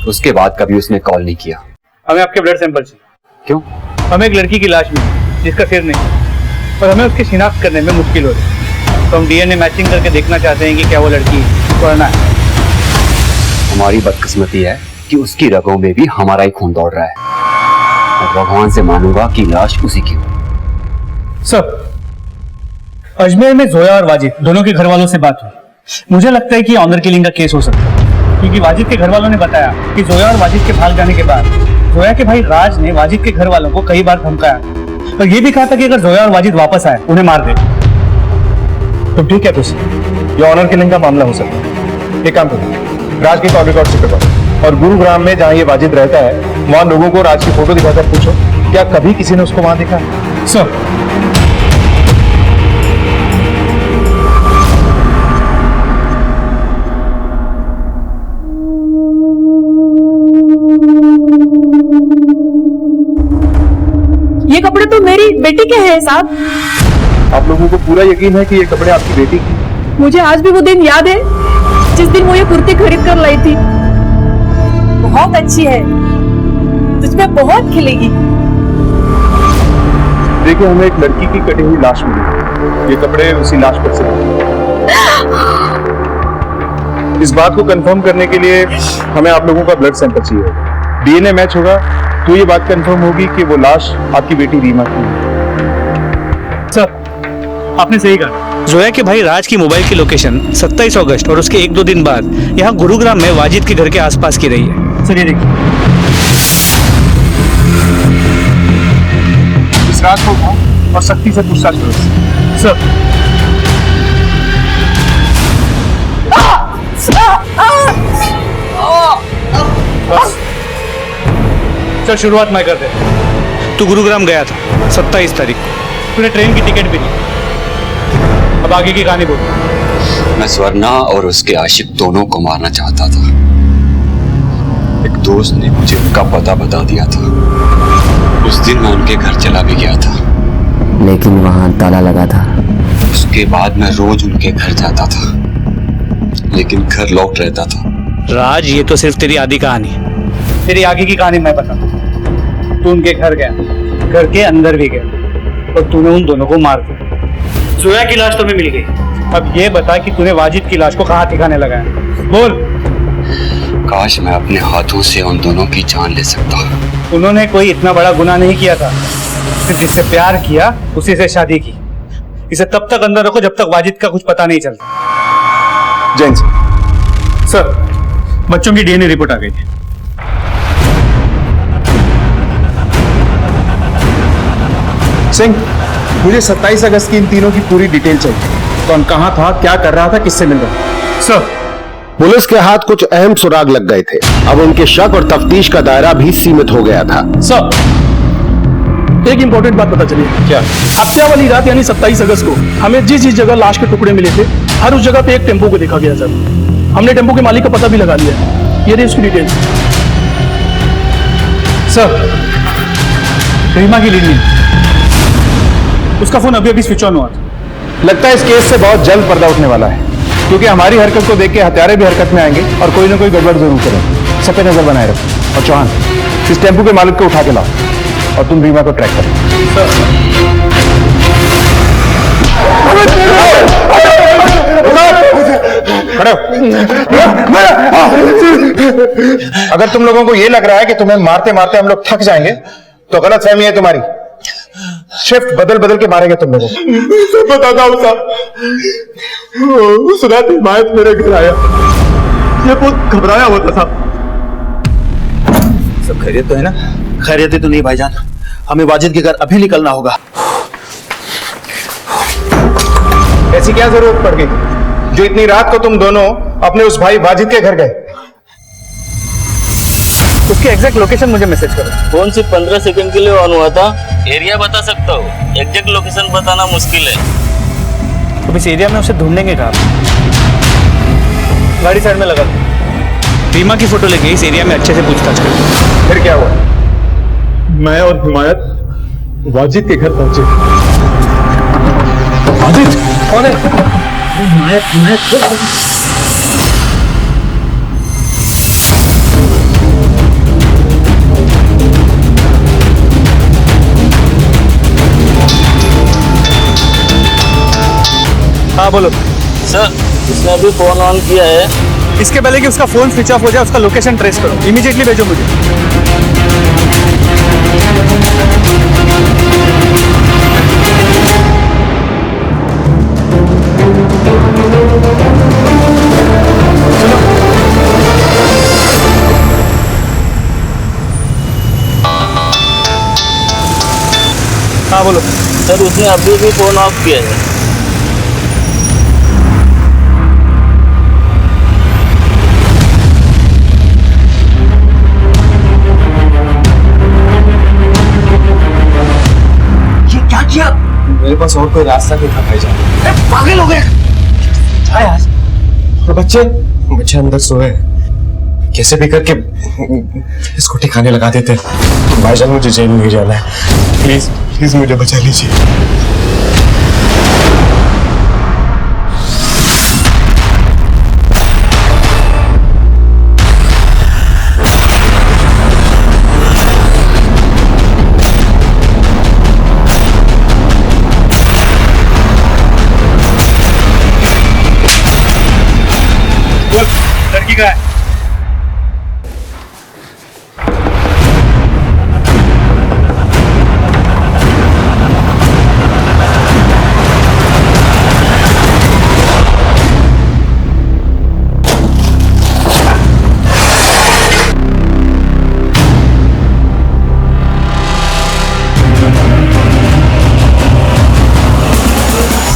उसके बाद कभी उसने कॉल नहीं किया। हमें आपके ब्लड सैंपल चाहिए। क्यों? हमें एक लड़की की लाश मिली जिसका सिर नहीं, और हमें उसकी शिनाख्त करने में मुश्किल हो रही है। तो हम डीएनए मैचिंग करके देखना चाहते हैं कि क्या वो लड़की स्वर्णा है। हमारी बदकिस्मती है कि उसकी रगों में भी हमारा ही खून दौड़ रहा है, और भगवान से मानूंगा कि लाश उसी की हो। सब अजमेर में जोया और वाजिद दोनों के घर वालों से बात हुई। मुझे लगता है कि ऑनर किलिंग का केस हो सकता है, क्योंकि वाजिद के घर वालों ने बताया कि जोया और वाजिद के भाग जाने के बाद जोया के भाई राज ने वाजिद के घर वालों को कई बार धमकाया और ये भी कहा था कि अगर जोया और वाजिद वापस आए उन्हें मार दे। तो ठीक है, तुझसे ये ऑनर किलिंग का मामला हो सकता है। एक काम करो, राज की कॉल रिकॉर्ड से करवाओ और गुरुग्राम में जहां ये वाजिद रहता है वहां लोगों को राज की फोटो दिखाकर पूछो क्या कभी किसी ने उसको वहां देखा। सर, ये कपड़े तो मेरी बेटी के हैं साहब। आप लोगों को पूरा यकीन है कि ये कपड़े आपकी बेटी की? मुझे आज भी वो दिन याद है जिस दिन वो ये कुर्ती खरीद कर लाई थी। बहुत अच्छी है, तुझमें बहुत खिलेगी। देखिए, हमें एक लड़की की कटी हुई लाश मिली। ये कपड़े उसी लाश पर से इस बात को कंफर्म करने के लिए हमें आप लोगों का ब्लड सैंपल चाहिए। डीएनए मैच होगा तो ये बात कंफर्म होगी कि वो लाश आपकी बेटी रीमा की है। सर आपने सही कहा। जोया के भाई राज की मोबाइल की लोकेशन 27 अगस्त और उसके 1-2 दिन बाद यहाँ गुरुग्राम में वाजिद के घर के आसपास की रही है। सर ये देखिए, इस राज को उठाओ और सख्ती से पूछताछ करो। सर सर शुरुआत मैं कर दे। तू गुरुग्राम गया था 27 तारीख को, तूने ट्रेन की टिकट भी ली। अब आगे की कहानी बोल। मैं स्वर्णा और उसके आशिक दोनों को मारना चाहता था। एक दोस्त ने मुझे उनका पता बता दिया था। उस दिन मैं उनके घर चला भी गया था, लेकिन वहां ताला लगा था। उसके बाद मैं रोज उनके घर जाता था, लेकिन घर लॉक रहता था। राज, ये तो सिर्फ तेरी आधी कहानी है। तेरी आगे की कहानी मैं बताता हूँ। तू उनके घर गया, घर के अंदर भी गया और तूने उन दोनों को मार दिया। जोया की लाश तुम्हें मिल गई। अब ये बता कि तूने वाजिद की लाश को कहाँ ठिकाने लगाया? बोल। काश मैं अपने हाथों से उन दोनों की जान ले सकता। उन्होंने कोई इतना बड़ा गुनाह नहीं किया था। सिर्फ जिससे प्यार किया उसी से शादी की। इसे तब तक अंदर रखो जब तक वाजिद का कुछ पता नहीं चलता। जैन सर, बच्चों की डीएनए रिपोर्ट आ गई है। सिंह, मुझे 27 अगस्त की इन तीनों की पूरी डिटेल चाहिए। कौन कहां था, क्या कर रहा था, किससे मिल रहा था? सर, पुलिस के हाथ कुछ अहम सुराग लग गए थे। अब उनके शक और तफ्तीश का दायरा भी सीमित हो गया था। सर, एक इंपॉर्टेंट बात पता चली। क्या? हत्या वाली रात यानी 27 अगस्त को हमें जिस जिस जगह लाश के टुकड़े मिले थे, हर उस जगह पे एक टेम्पो को देखा गया सर। हमने टेम्पो के मालिक का पता भी लगा लिया। ये रही उसकी डिटेल्स। सर, रीमा की लीड, उसका फोन अभी अभी स्विच ऑन हुआ था। लगता है इस केस से बहुत जल्द पर्दा उठने वाला है, क्योंकि हमारी हरकत को देख के हत्यारे भी हरकत में आएंगे और कोई ना कोई गड़बड़ जरूर करेंगे। सब पे नजर बनाए रखो। और चौहान, इस टेम्पो के मालिक को उठा के लाओ और तुम रीमा को ट्रैक करो। खड़े हो। अगर तुम लोगों को ये लग रहा है कि तुम्हें मारते मारते हम लोग थक जाएंगे तो गलत फहमी है तुम्हारी। शिफ्ट बदल बदल के मारेंगे तुम लोगों को। बताता हूं साहब, उस रात हिमायत मेरे घर आया। ये बहुत घबराया होता था। सब खैरियत तो है ना? खैरियत तो नहीं भाईजान, हमें वाजिद के घर अभी निकलना होगा। ऐसी क्या जरूरत पड़ गई जो इतनी रात को तुम दोनों अपने उस भाई वाजिद के घर गए? उसकी एग्जैक्ट लोकेशन मुझे मैसेज करो। फोन सिर्फ 15 सेकंड के लिए ऑन हुआ था। एरिया बता सकता हूँ, एग्जैक्ट लोकेशन बताना मुश्किल है। तो इस एरिया में उसे ढूंढेंगे कहाँ? गाड़ी साइड में लगा दो। रीमा की फोटो लेके इस एरिया में अच्छे से पूछताछ करो। फिर क्या हुआ? मैं और हिमायत वाजिद के घर पहुंचे। वाजिद कौन है? हिमायत। हाँ बोलो सर, इसने अभी फोन ऑन किया है। इसके पहले कि उसका फोन स्विच ऑफ हो जाए उसका लोकेशन ट्रेस करो। इमीडिएटली भेजो मुझे। हाँ बोलो। सर उसने अभी भी फोन ऑफ किया है। ये क्या किया? मेरे पास और कोई रास्ता नहीं था भाईजान। पागल हो गए? और बच्चे अंदर सोए हैं। कैसे भी करके इसको ठिकाने लगा देते हैं। भाईजान मुझे जेल नहीं जाना है, प्लीज प्लीज मुझे बचा लीजिए। लड़की का है।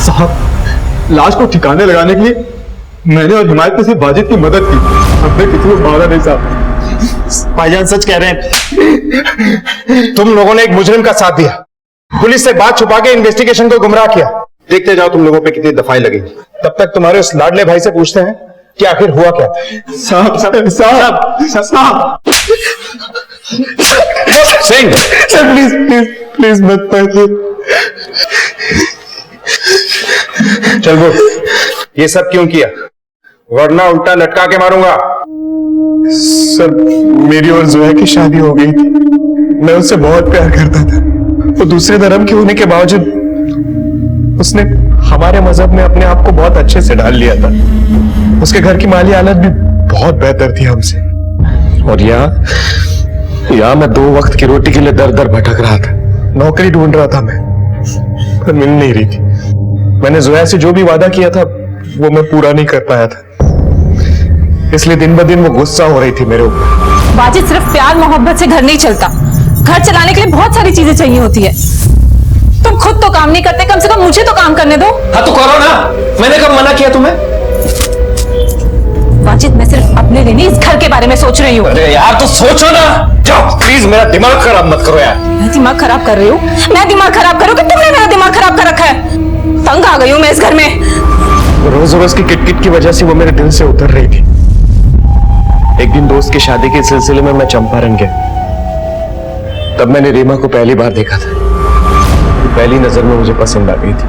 साहब, लाश को ठिकाने लगाने के लिए मैंने और हिमायत ने सिर्फ वाजिद की मदद की, हमने किसी को मारा नहीं साहब। भाईजान सच कह रहे हैं, तुम लोगों ने एक मुजरिम का साथ दिया, पुलिस से बात छुपा के इन्वेस्टिगेशन को गुमराह किया। देखते जाओ तुम लोगों पे कितनी दफाई लगेगी। तब तक तुम्हारे उस लाडले भाई से पूछते हैं कि आखिर हुआ क्या। साहब साहब साहब साहब सिंह, प्लीज प्लीज प्लीज मत पढ़िए। चल वो, ये सब क्यों किया? वरना उल्टा लटका के मारूंगा। सर, मेरी और जोया की शादी हो गई थी। मैं उससे बहुत प्यार करता था। वो दूसरे धर्म के होने के बावजूद उसने हमारे मजहब में अपने आप को बहुत अच्छे से ढाल लिया था। उसके घर की माली हालत भी बहुत बेहतर थी हमसे। और यहाँ मैं 2 वक्त की रोटी के लिए दर दर भटक रहा था। नौकरी ढूंढ रहा था मैं, पर मिल नहीं रही थी। मैंने जोया से जो भी वादा किया था वो मैं पूरा नहीं कर पाया था, इसलिए दिन ब दिन वो गुस्सा हो रही थी मेरे ऊपर। वाजिद, सिर्फ प्यार मोहब्बत से घर नहीं चलता। घर चलाने के लिए बहुत सारी चीजें चाहिए होती है। तुम खुद तो काम नहीं करते, कम से कम मुझे तो काम करने दो। हाँ तो करो ना, मैंने कब मना किया तुम्हें? वाजिद, मैं सिर्फ अपने लिए नहीं इस घर के बारे में सोच रही हूँ। अरे यार तो सोचो ना, जाओ प्लीज, मेरा दिमाग खराब मत करो यार। मैं दिमाग खराब कर रही हूँ? मैं दिमाग खराब करूँ कि तुमने मेरा दिमाग खराब कर रखा है? तंग आ गई हूँ मैं इस घर में। रोज रोज की किटकिट की वजह से वो मेरे दिल से उतर रही थी। एक दिन दोस्त की शादी के सिलसिले में मैं चंपारण गया। तब मैंने रीमा को पहली बार देखा था। पहली नजर में मुझे पसंद आ गई थी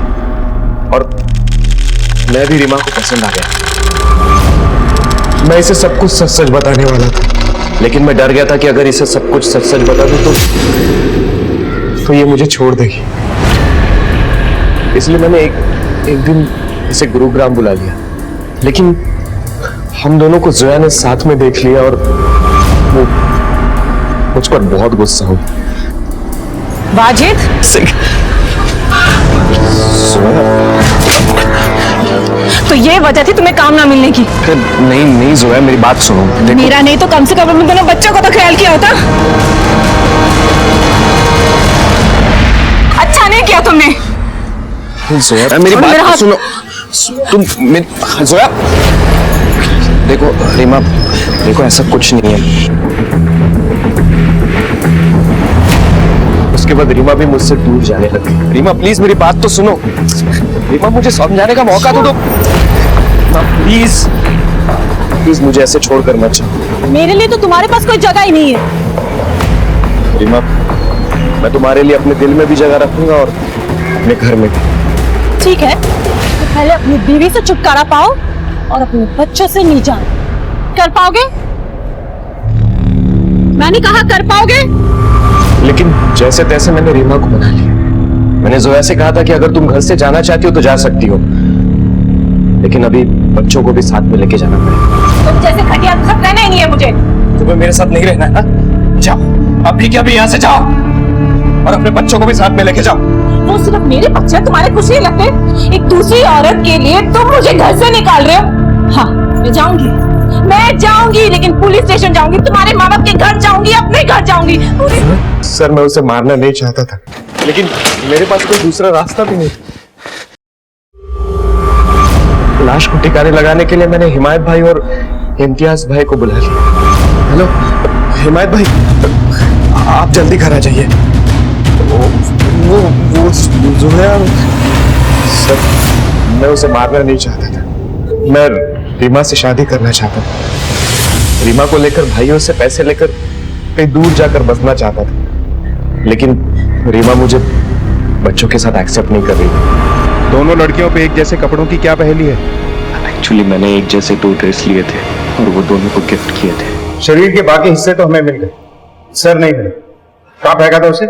और मैं भी रीमा को पसंद आ गया। मैं इसे सब कुछ सच सच बताने वाला था, लेकिन मैं डर गया था कि अगर इसे सब कुछ सच सच बता दूं तो ये मुझे छोड़ देगी। इसलिए मैंने एक दिन इसे गुरुग्राम बुला लिया, लेकिन हम दोनों को जोया ने साथ में देख लिया और वो मुझ पर बहुत गुस्सा हुई। वाजिद, तो ये वजह थी तुम्हें काम ना मिलने की? नहीं नहीं जोया, मेरी बात सुनो। मेरा नहीं तो कम से कम अपने दोनों बच्चों को तो ख्याल किया होता। अच्छा नहीं किया तुमने। जोया मेरी बात सुनो। तुम जोया देखो, रीमा देखो, ऐसा कुछ नहीं है। उसके बाद रीमा भी मुझसे दूर जाने लगी। रीमा प्लीज मेरी बात तो सुनो। रीमा मुझे समझाने का मौका दो। प्लीज प्लीज मुझे ऐसे छोड़कर मत जाओ। मेरे लिए तो तुम्हारे पास कोई जगह ही नहीं है। रीमा, मैं तुम्हारे लिए अपने दिल में भी जगह रखूंगा और अपने घर में भी। ठीक है, तो पहले अपनी बीवी से छुटकारा पाओ और अपने बच्चों से नहीं जाओ। कर पाओगे? मैंने कहा कर पाओगे? लेकिन जैसे तैसे मैंने रीमा को मना लिया। मैंने जोया से कहा था कि अगर तुम घर से जाना चाहती हो तो जा सकती हो, लेकिन अभी बच्चों को भी साथ में लेके जाना पड़ेगा। तुम जैसे घटिया के साथ रहना ही नहीं है मुझे। तुम्हें मेरे साथ नहीं रहना है ना? जाओ अभी के अभी यहाँ से जाओ और अपने बच्चों को भी साथ में लेके जाओ। वो सिर्फ मेरे बच्चे तुम्हारे कुछ नहीं लगते। एक दूसरी औरत के लिए तुम मुझे घर से निकाल रहे हो। हाँ, मैं जाऊंगी, लेकिन पुलिस स्टेशन जाऊंगी, तुम्हारे माँ बाप के घर जाऊंगी, अपने घर जाऊंगी। सर, मैं उसे मारना नहीं चाहता था। लेकिन मेरे पास कोई दूसरा रास्ता भी नहीं। लाश को ठिकाने लगाने के लिए मैंने हिमायत भाई और इम्तियाज भाई को बुला लिया। हेलो हिमायत भाई, आप जल्दी घर आ जाइए। वो जोया सर, मैं उसे मारना नहीं चाहता था। मैं रीमा से शादी करना चाहता था। रीमा को लेकर भाइयों से पैसे लेकर कहीं दूर जाकर बसना चाहता था, लेकिन रीमा मुझे बच्चों के साथ एक्सेप्ट नहीं कर रही थी। दोनों लड़कियों पे एक जैसे कपड़ों की क्या पहेली है? एक्चुअली मैंने एक जैसे 2 ड्रेस लिए थे और वो दोनों को गिफ्ट किए थे। शरीर के बाकी हिस्से तो हमें मिल गए, सर नहीं मिले। कहाँ फेंका था उसे?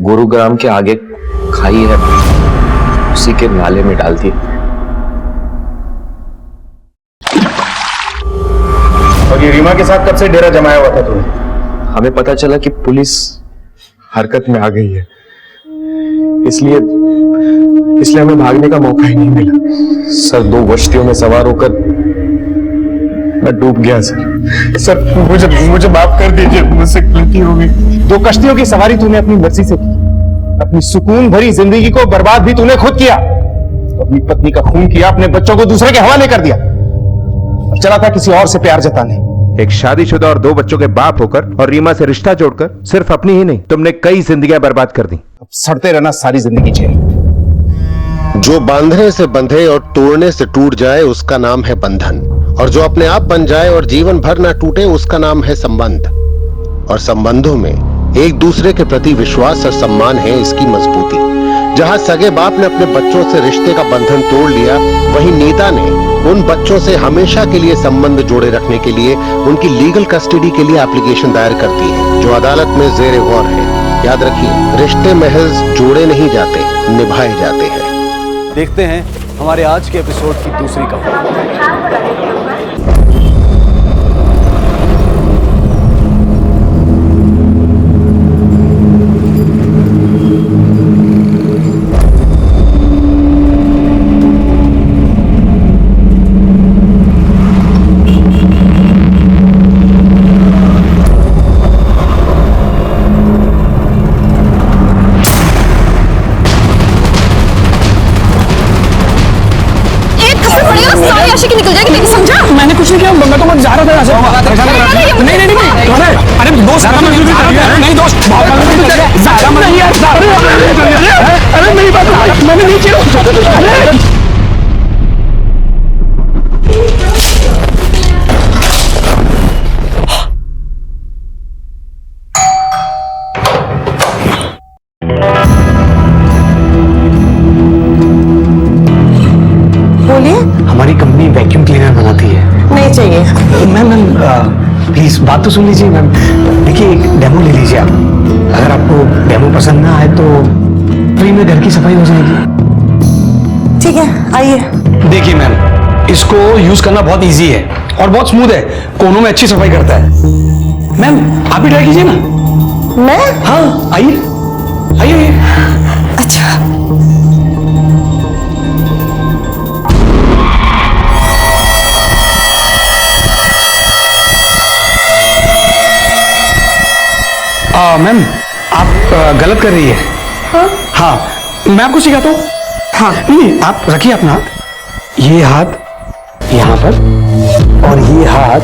गुरुग्राम के आगे खाई है, उसी के नाले में डाल दी। और ये रीमा के साथ कब से डेरा जमाया हुआ था तुम्हें? हमें पता चला कि पुलिस हरकत में आ गई है, इसलिए हमें भागने का मौका ही नहीं मिला। सर 2 कश्तियों में सवार होकर मैं डूब गया सर मुझे माफ कर दीजिए, मुझसे गलती हो गई। 2 कश्तियों की सवारी तूने अपनी मर्जी से की, अपनी सुकून भरी जिंदगी को बर्बाद भी तूने खुद किया। अपनी पत्नी का खून किया, अपने बच्चों को दूसरे के हवाले कर दिया और चला था किसी और से प्यार जताने। एक शादीशुदा और 2 बच्चों के बाप होकर और रीमा से रिश्ता जोड़कर सिर्फ अपनी ही नहीं, तुमने कई जिंदगियां बर्बाद कर दी। अब सड़ते रहना सारी जिंदगी जेल। जो बांधने से बंधे और तोड़ने से टूट जाए उसका नाम है बंधन, और जो अपने आप बन जाए और जीवन भर ना टूटे उसका नाम है संबंध। और संबंधों में एक दूसरे के प्रति विश्वास और सम्मान है इसकी मजबूती। जहां सगे बाप ने अपने बच्चों से रिश्ते का बंधन तोड़ लिया, वहीं नीता ने उन बच्चों से हमेशा के लिए संबंध जोड़े रखने के लिए उनकी लीगल कस्टडी के लिए एप्लीकेशन दायर कर दी है, जो अदालत में जेर गौर है। याद रखिए, रिश्ते महज जोड़े नहीं जाते, निभाए जाते हैं। देखते हैं हमारे आज के एपिसोड की दूसरी कहानी। निकल जाएगी, लेकिन समझा? मैंने कुछ नहीं किया, मैं तो मत जा रहा था यहाँ से। नहीं, अरे दोस्त नहीं, दोस्त नहीं यार, अरे मेरी बात मैंने नहीं किया। हमारी कंपनी वैक्यूम क्लीनर बनाती है। नहीं चाहिए। मैम प्लीज बात तो सुन लीजिए मैम। देखिए एक डेमो ले लीजिए आप, अगर आपको डेमो पसंद ना आए तो फ्री में घर की सफाई हो जाएगी। ठीक है, आइए। देखिए मैम, इसको यूज करना बहुत इजी है और बहुत स्मूथ है, कोनों में अच्छी सफाई करता है। मैम आप भी ट्राई कीजिए ना। मैं? हाँ आइए आइए। अच्छा मैम आप गलत कर रही है। हाँ मैं आपको सिखाता हूँ। हाँ नहीं, आप रखिए अपना हाथ, ये हाथ यहाँ पर और ये हाथ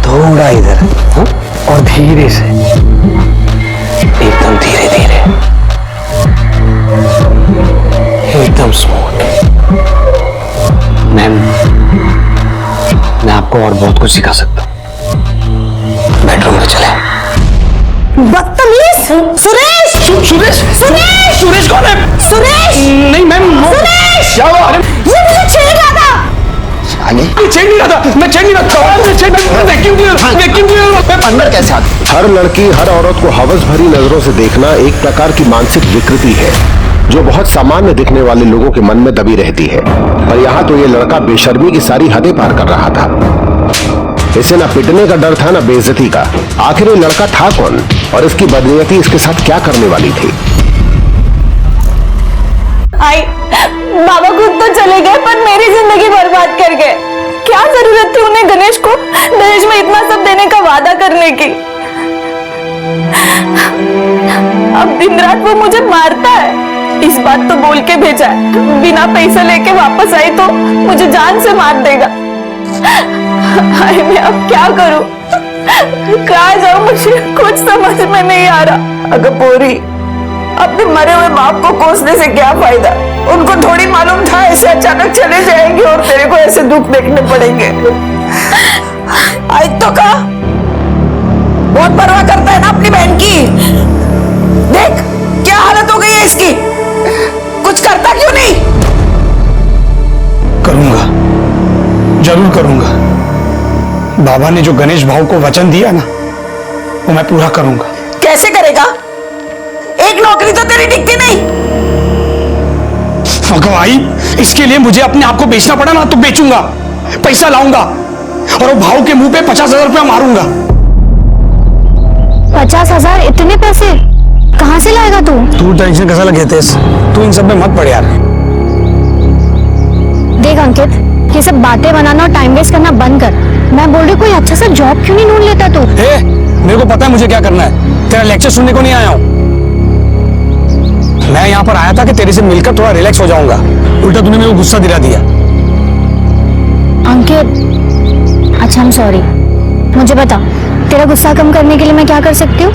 थोड़ा इधर। हाँ और धीरे से, एकदम धीरे धीरे, एकदम स्मूथ। मैम मैं आपको और बहुत कुछ सिखा सकता हूँ, बेडरूम में चले। बदतमीज! सुरेश! सुरेश! सुरेश! सुरेश कौन है? सुरेश! नहीं मैम, सुरेश! क्या हुआ? अरे ये मुझे छेड़ रहा था। छेड़ नहीं रहा था, मैं छेड़ नहीं रहा था, वैक्यूम क्लीनर अंदर कैसे आ? हर लड़की हर औरत को हवस भरी नजरों से देखना एक प्रकार की मानसिक विकृति है, जो बहुत सामान्य दिखने वाले लोगों के मन में दबी रहती है। पर यहाँ तो ये लड़का बेशर्मी की सारी हदें पार कर रहा था। इसे ना पिटने का डर था ना बेइज्जती का। आखिर ये लड़का था कौन और इसकी बदनीयती इसके साथ क्या करने वाली थी? आई बाबा खुद तो चले गए पर मेरी जिंदगी बर्बाद कर गए। क्या जरूरत थी उन्हें गणेश को दहेज में इतना सब देने का वादा करने की? अब दिन रात वो मुझे मारता है। इस बात तो बोल के भेजा है, बिना पैसा लेके वापस आई तो मुझे जान से मार देगा। हाय मैं अब क्या करूं, कहाँ जाऊं, मुझे कुछ समझ में नहीं आ रहा। अगर पूरी अपने मरे हुए बाप को कोसने से क्या फायदा, उनको थोड़ी मालूम था ऐसे अचानक चले जाएंगे और तेरे को ऐसे दुख देखने पड़ेंगे। आज तो कहा बहुत परवाह करता है ना अपनी बहन की। देख क्या हालत हो गई है इसकी, कुछ करता क्यों नहीं? करूंगा, जरूर करूंगा। बाबा ने जो गणेश भाव को वचन दिया ना, वो मैं पूरा करूंगा। कैसे करेगा? एक नौकरी तो तेरी टिकती नहीं। भाई इसके लिए मुझे अपने आप को बेचना पड़ा ना तो बेचूंगा, पैसा लाऊंगा और वो भाव के मुंह पे 50,000 रुपया मारूंगा। 50,000? इतने पैसे कहाँ से लाएगा तू? तू टेंशन कैसा लगे थे, तू इन सब में मत पड़ यार। देख अंकित, ये सब बातें बनाना और टाइम वेस्ट करना बंद कर। मैं बोल रही कोई अच्छा सा जॉब क्यों नहीं ढूंढ लेता तू? मेरे को पता है मुझे क्या करना है, तेरा लेक्चर सुनने को नहीं आया हूं। मैं यहाँ पर आया था कि तेरे से मिलकर थोड़ा रिलैक्स हो जाऊंगा, उल्टा तूने मेरे को गुस्सा दिला दिया। अंकित अच्छा I'm सॉरी, मुझे बता तेरा गुस्सा कम करने के लिए मैं क्या कर सकती हूँ?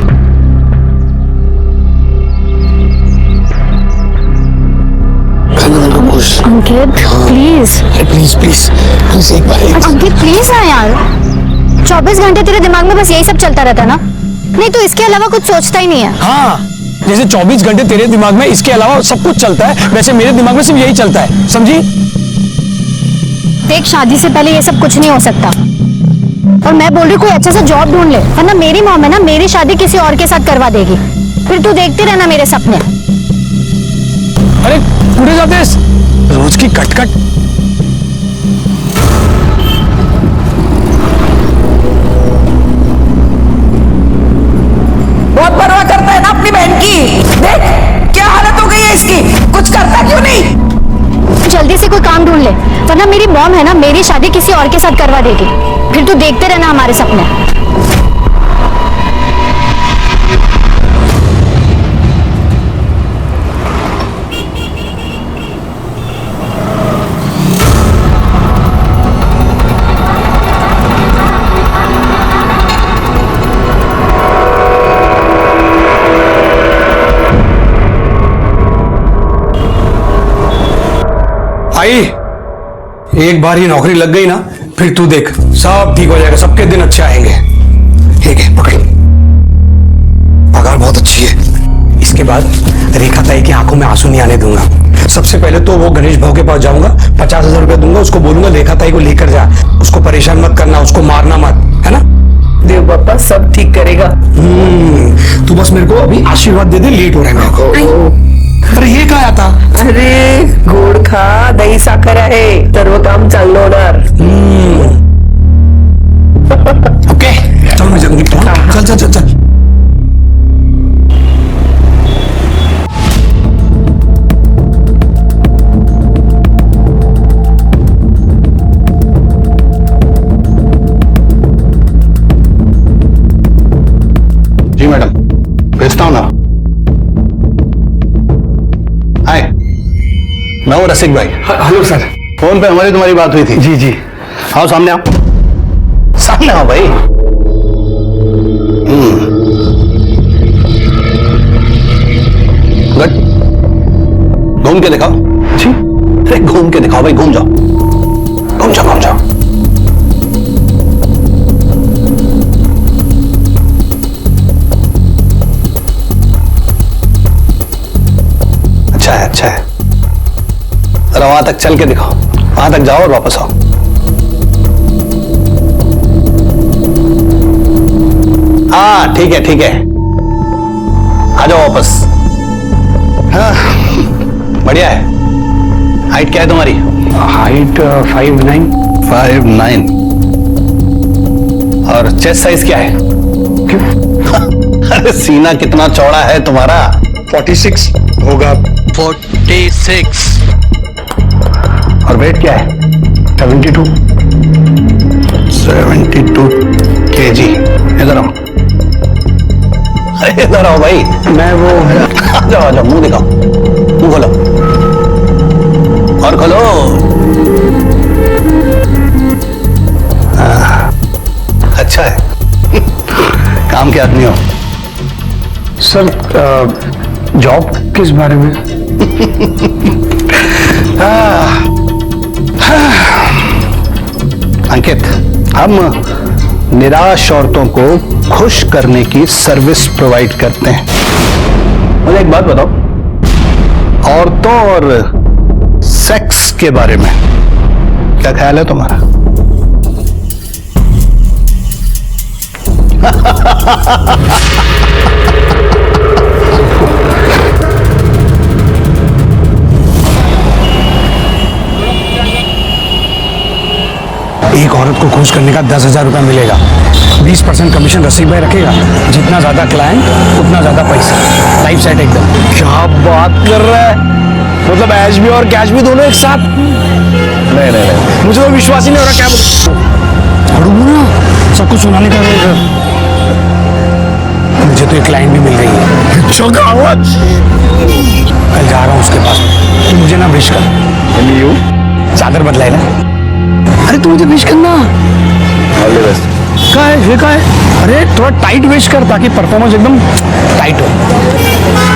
अंकित प्लीज प्लीज प्लीज प्लीज एक बार। अंकित प्लीज ना यार, 24 घंटे तेरे दिमाग में बस यही सब चलता रहता ना? नहीं तो इसके अलावा कुछ सोचता ही नहीं है? हाँ, जैसे 24 घंटे तेरे दिमाग में इसके अलावा सब कुछ चलता है, वैसे मेरे दिमाग में सिर्फ यही चलता है, समझी? देख शादी से पहले ये सब कुछ नहीं हो सकता, और मैं बोल रही कोई अच्छा सा जॉब ढूंढ ले, वरना मेरी मॉम है ना मेरी शादी किसी और के साथ करवा देगी, फिर तू देखते रहना मेरे सपने। अरे पूरे जाते रोज की कटकट। बहुत परवाह करता है ना अपनी बहन की। देख क्या हालत हो गई है इसकी, कुछ करता क्यों नहीं? जल्दी से कोई काम ढूंढ ले, वरना मेरी मॉम है ना मेरी शादी किसी और के साथ करवा देगी, फिर तू देखते रहना हमारे सपने। भाई एक बार ही नौकरी लग गई ना, फिर तू देख सब ठीक हो जाएगा, सबके दिन अच्छे आएंगे। ठीक है पकड़, पगार बहुत अच्छी है। इसके बाद रेखा ताई की आंखों में आंसू नहीं आने दूंगा। सबसे पहले तो वो गणेश भाव के पास जाऊंगा, 50,000 रुपया दूंगा, उसको बोलूंगा रेखा ताई को लेकर जा, उसको परेशान मत करना, उसको मारना मत, है ना? देव बाबा सब ठीक करेगा। तू बस मेरे को अभी आशीर्वाद दे दे, लेट हो रहा है मेरे को। अरे हे काय आता? अरे गोड खा, दही साखर आहे, सर्व काम चाललं होणार। ओके चल मैं जल्दी चल चल चल चल। जी मैडम भेजता हूं ना। हाय मैं हूं रसिक भाई। Hello sir. फोन पे हमारी तुम्हारी बात हुई थी। जी जी। आओ सामने आओ, सामने आओ भाई। गुड, घूम के दिखाओ। जी अरे घूम के दिखाओ भाई, घूम जाओ घूम जाओ घूम जाओ। अच्छा है अच्छा है, जरा वहां तक चल के दिखाओ, वहां तक जाओ और वापस आओ। हाँ ठीक है ठीक है, आ जाओ वापस। हाँ बढ़िया है। हाइट क्या है तुम्हारी? हाइट 5'9". और चेस्ट साइज क्या है? अरे सीना कितना चौड़ा है तुम्हारा? 46 होगा। 46। और वेट क्या है? 72 kg। इधर आओ। अरे इधर आओ भाई। मैं वो जाओ जाओ, मुंह दिखाओ, मुंह खोलो और खोलो। अच्छा है, काम के आदमी हो। सर जॉब किस बारे में? अंकित, हम निराश औरतों को खुश करने की सर्विस प्रोवाइड करते हैं। मुझे एक बात बताओ, औरतों और सेक्स के बारे में क्या ख्याल है तुम्हारा? एक औरत को खुश करने का 10,000 रुपया मिलेगा। 20% कमीशन रसीद भाई रखेगा। जितना ज्यादा क्लाइंट उतना ज्यादा पैसा। लाइफ सेट एकदम। क्या बात कर रहा है? मतलब ऐश भी और कैश भी दोनों एक साथ? नहीं नहीं नहीं, मुझे तो विश्वास ही नहीं हो रहा। क्या ना सब कुछ सुनाने का मुझे तो एक क्लाइंट भी मिल गई है। कल जा रहा हूँ उसके पास। तू मुझे ना विश कर। चादर बदलाए ना। अरे तू मुझे विश करना। All the best. क्या है ये? क्या है? अरे थोड़ा टाइट विश कर ताकि परफॉर्मेंस एकदम टाइट हो।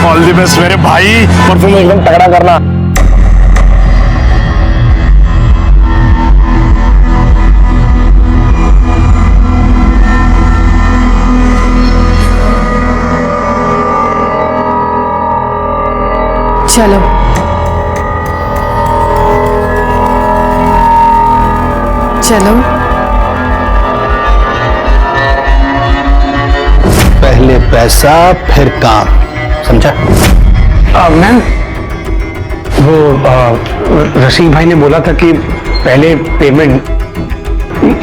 ऑल द बेस्ट मेरे भाई, परफॉर्मेंस एकदम तगड़ा करना। चलो चलो, पहले पैसा फिर काम, समझा? मैम वो रसीम भाई ने बोला था कि पहले पेमेंट,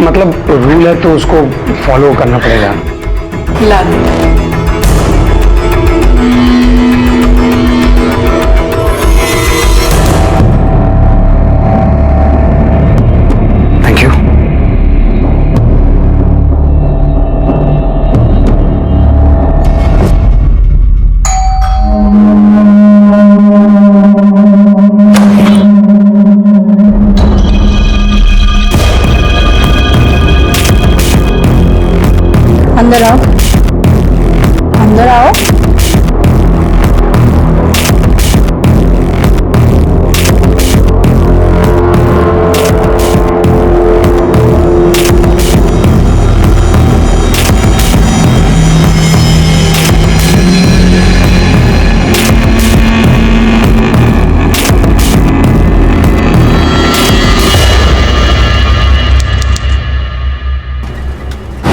मतलब रूल है तो उसको फॉलो करना पड़ेगा। ला थैंक यू। अंदर आओ, अंदर आओ।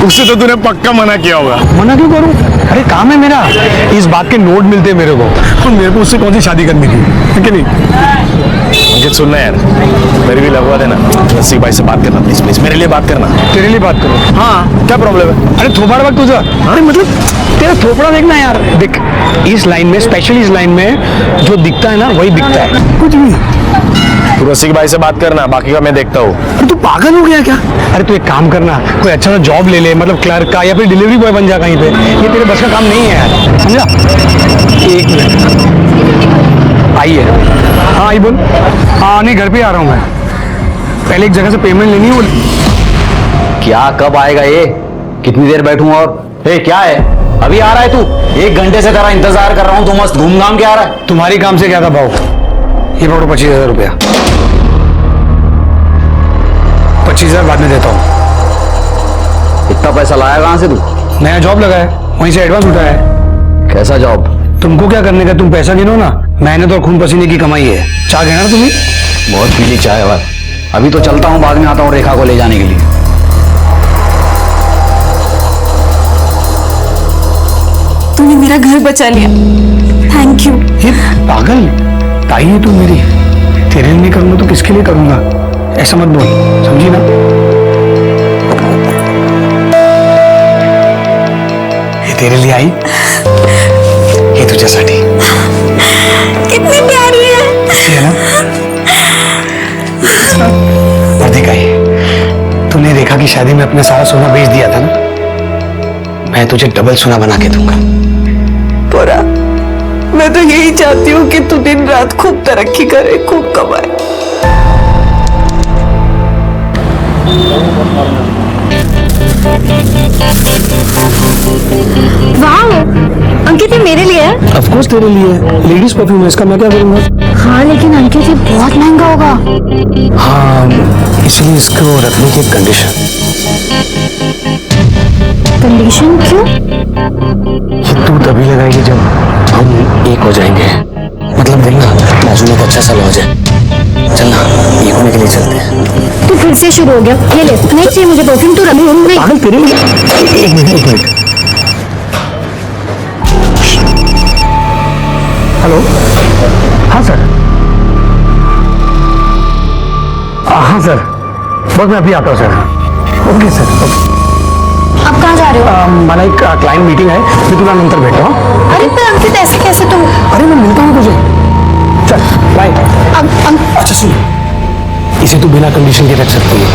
उससे तो तूने पक्का मना किया होगा। मना क्यों करूं? अरे काम है मेरा। इस बात के नोट मिलते हैं मेरे को, और मेरे को उससे कौन सी शादी करनी थी, है कि नहीं? अंकित सुनना यार, मेरी भी लगवा देना। रसिक भाई से बात करना प्लीज प्लीज, मेरे लिए बात करना। तेरे लिए बात करो? हाँ, क्या प्रॉब्लम है? अरे थोपड़ा वक्त तुझा। अरे मतलब तेरा थोपड़ा देखना यार। देख इस लाइन में, स्पेशली इस लाइन में जो दिखता है ना वही दिखता है, कुछ भी। तू रसिक भाई से बात करना, बाकी का मैं देखता हूँ। अरे तू पागल हो गया क्या? अरे तू एक काम करना, कोई अच्छा सा जॉब ले ले, मतलब क्लर्क का या फिर डिलीवरी बॉय बन जा कहीं पे। ये तेरे बस का काम नहीं है यार, समझा? एक मिनट आइए। हाँ आई बोल। हाँ नहीं, घर पे आ रहा हूँ मैं। पहले एक जगह से पेमेंट लेनी है। क्या कब आएगा ये? कितनी देर बैठूं? और क्या है, अभी आ रहा है तू? 1 घंटे से तेरा इंतजार कर रहा हूं, तू मस्त घूम घाम के आ रहा है। तुम्हारी काम से क्या था भाव? ये पकड़ो 25,000 रुपया। 25,000 बाद में देता हूँ। इतना पैसा लाया कहां से तू? नया जॉब लगा है, वहीं से एडवांस उठाया है। कैसा जॉब? तुमको क्या करने का? तुम पैसा गिनो ना, मेहनत और खून पसीने की कमाई है। चाय देना तुम्हें? बहुत पीली चाय है। अभी तो चलता हूँ, बाद में आता हूँ रेखा को ले जाने के लिए। तूने मेरा घर बचा लिया, थैंक यू। ये पागल ताई है तू मेरी। तेरे लिए नहीं करूंगा तो किसके लिए करूंगा? ऐसा मत बोल, समझी ना? ये तेरे लिए आई, ये तुझ्यासाठी। कितनी प्यारी है ना? और देखा ये, तूने रेखा की शादी में अपना सारा सोना बेच दिया था ना, मैं तुझे डबल सोना बना के दूंगा। हो रहा। मैं तो यही चाहती हूँ कि तू दिन रात खूब तरक्की करे, खूब कमाए। वाह अंकित, ये मेरे लिए है। ऑफ कोर्स तेरे लिए है, लेडीज परफ्यूम है इसका, मैं क्या करूंगा। हाँ लेकिन अंकित ये बहुत महंगा होगा। हाँ इसलिए इसको रखने की कंडीशन। कंडीशन क्यों? ये तू तभी लगाएगी जब हम एक हो जाएंगे। मतलब देखना बाजू में एक अच्छा सा लॉज है, चलना एक होने के लिए चलते हैं। तू फिर से शुरू हो गया। ये ले, नहीं चाहिए मुझे परफ्यूम, तू रख। पागल तेरे लिए। एक मिनट। हेलो, हाँ सर। हाँ सर, बस मैं अभी आता हूँ सर। Okay sir. आप कहाँ जा रहे हो? मला एक क्लाइंट मीटिंग है, मैं तुला नंतर भेटतो। अरे पर अंकित ऐसे कैसे तुम? अरे मैं मिलता हूँ तुझे, चल बाय। अच्छा सुन, इसे तू बिना कंडीशन के रख सकती है।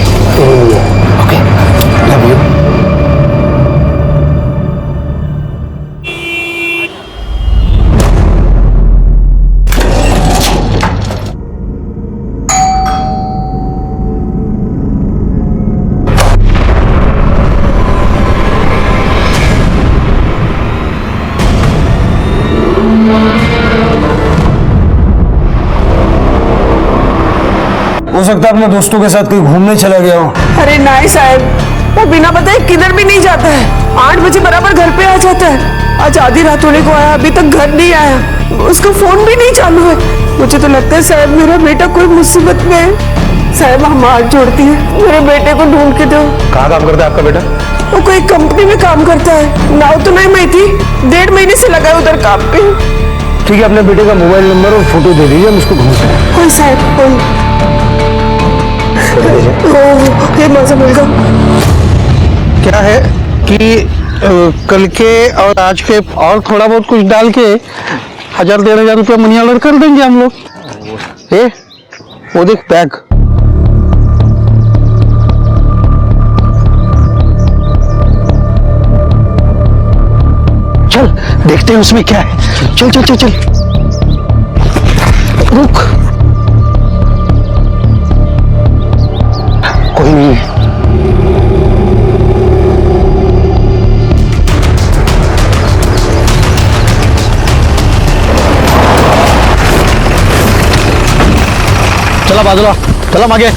Okay, love you. हो सकता है अपने दोस्तों के साथ कहीं घूमने चला गया हो। अरे नहीं साहब, वो बिना बताए किधर भी नहीं जाता है। 8 बजे बराबर घर पे आ जाता है। आज आधी रात होने को आया, अभी तक घर नहीं आया। उसका फोन भी नहीं चालू है। मुझे तो लगता है साहब मेरा बेटा कोई मुसीबत में है। साहब हम हाथ जोड़ती है, मेरे बेटे को ढूंढ के दो। कहाँ काम करता है आपका बेटा? वो कोई कंपनी में काम करता है, नाव तो नहीं मैं थी। 1.5 महीने से लगा है उधर काम पे। ठीक है, अपने बेटे का मोबाइल नंबर और फोटो दे दीजिए, हम उसको ढूंढते हैं। कोई साहब कोई ये मजा मिलगा। क्या है कि कल के और आज के और थोड़ा बहुत कुछ डाल के 1000-1500 रुपया मनी ऑर्डर कर देंगे हम लोग। वो देख बैग। चल देखते हैं उसमें क्या है। चल चल चल चल, रुक। कोई नहीं है। चला बाजूला, चला मागे।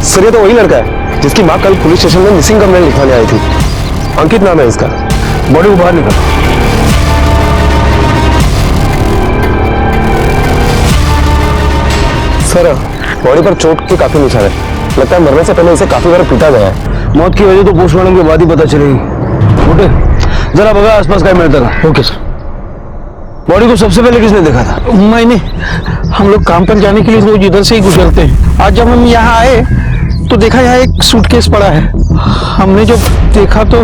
सर ये तो वही लड़का है जिसकी माँ कल पुलिस स्टेशन में मिसिंग कंप्लेंट लिखवाने आई थी। अंकित नाम है इसका। बॉडी को बाहर निकाल। सर बॉडी पर चोट के काफी निशान है, लगता है मरने से पहले इसे काफी बार पीटा गया है। मौत की वजह तो पोस्टमार्टम के बाद ही पता चलेगी। उठे, जरा बगा आसपास का मिलता था। Okay sir. बॉडी को सबसे पहले किसने देखा था? मैंने। हम लोग काम पर जाने के लिए रोज इधर से ही गुजरते हैं। आज जब हम यहाँ आए तो देखा यहाँ एक सूटकेस पड़ा है। हमने जब देखा तो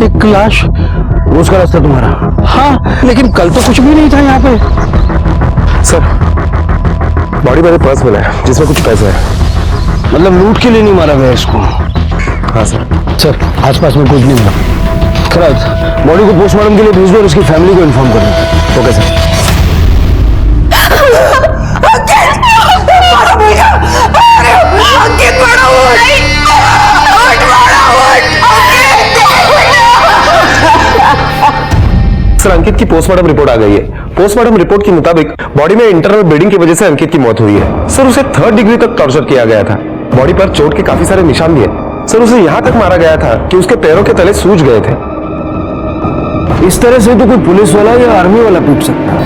एक लाश। रोज का रास्ता तुम्हारा? हाँ, लेकिन कल तो कुछ भी नहीं था यहाँ पे। सर बॉडी मेरे पर्स मिला है जिसमें कुछ पैसे है। मतलब लूट के लिए नहीं मारा गया इसको? हाँ सर। सर आसपास में कुछ नहीं मिला। खैर बॉडी को पोस्टमार्टम के लिए भेज दो और उसकी फैमिली को इन्फॉर्म कर दो। Okay sir. सर अंकित की पोस्टमार्टम रिपोर्ट आ गई है। पोस्टमार्टम रिपोर्ट के मुताबिक बॉडी में इंटरनल ब्लीडिंग की वजह से अंकित की मौत हुई है। सर उसे 3rd डिग्री तक टॉर्चर किया गया था। बॉडी पर चोट के काफी सारे निशान भी है। सर उसे यहां तक मारा गया था कि उसके पैरों के तले सूज गए थे। इस तरह से तो कोई पुलिस वाला या आर्मी वाला पूछ सकता है।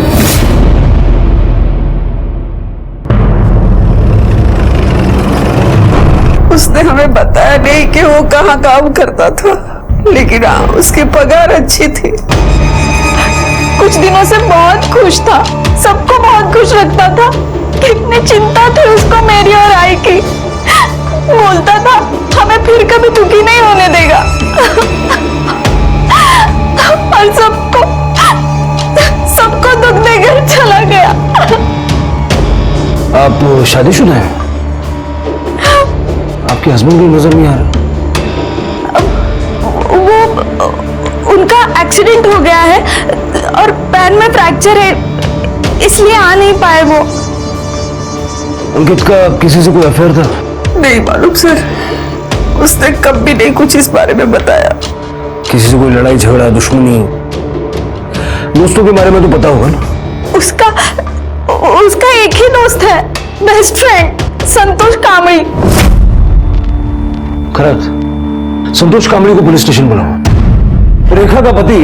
उसने हमें बताया नहीं कि वो कहाँ काम करता था, लेकिन हाँ उसकी पगार अच्छी थी। कुछ दिनों से बहुत खुश था, सबको बहुत खुश रखता था। कितनी चिंता थी उसको मेरी और आई की। बोलता था हमें फिर कभी दुखी नहीं होने देगा। और सबको दिया। आप शादीशुदा हैं? आपके हस्बैंड भी नजर नहीं आ रहा। वो उनका एक्सीडेंट हो गया है और पैर में फ्रैक्चर है, इसलिए आ नहीं पाए वो। अंकित का किसी से कोई अफेयर था? नहीं मालूम सर, उसने कभी नहीं कुछ इस बारे में बताया। किसी से कोई लड़ाई झगड़ा दुश्मनी? दोस्तों के बारे में तो पता होगा ना? उसका एक ही दोस्त है, बेस्ट फ्रेंड, संतोष कामड़ी। खरत, संतोष कामड़ी को पुलिस स्टेशन बुलाओ। रेखा का पति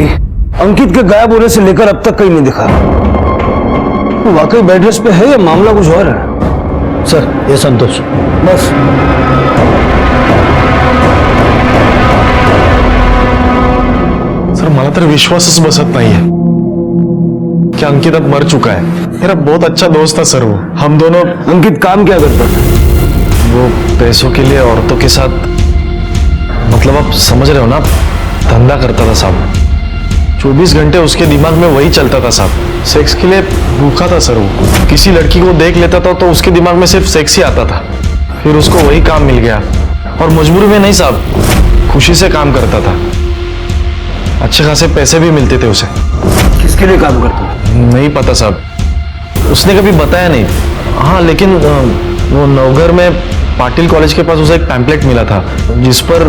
अंकित के गायब होने से लेकर अब तक कहीं नहीं दिखा। वाकई बेड रेस्ट पे है या मामला कुछ और है? सर, ये संतोष। बस सर, मला तर विश्वासच बसत नाहीये कि अंकित अब मर चुका है। मेरा बहुत अच्छा दोस्त था सर वो। हम दोनों। अंकित काम क्या करता था? वो पैसों के लिए औरतों के साथ, मतलब आप समझ रहे हो ना, धंधा करता था साहब। 24 घंटे उसके दिमाग में वही चलता था साहब। सेक्स के लिए भूखा था सर वो। किसी लड़की को देख लेता था तो उसके दिमाग में सिर्फ सेक्स ही आता था। फिर उसको वही काम मिल गया और मजबूरी में नहीं साहब, खुशी से काम करता था। अच्छे खासे पैसे भी मिलते थे उसे। किसके लिए काम करता? नहीं पता साहब, उसने कभी बताया नहीं। हाँ, लेकिन वो नवघर में पाटिल कॉलेज के पास उसे एक पैम्पलेट मिला था जिस पर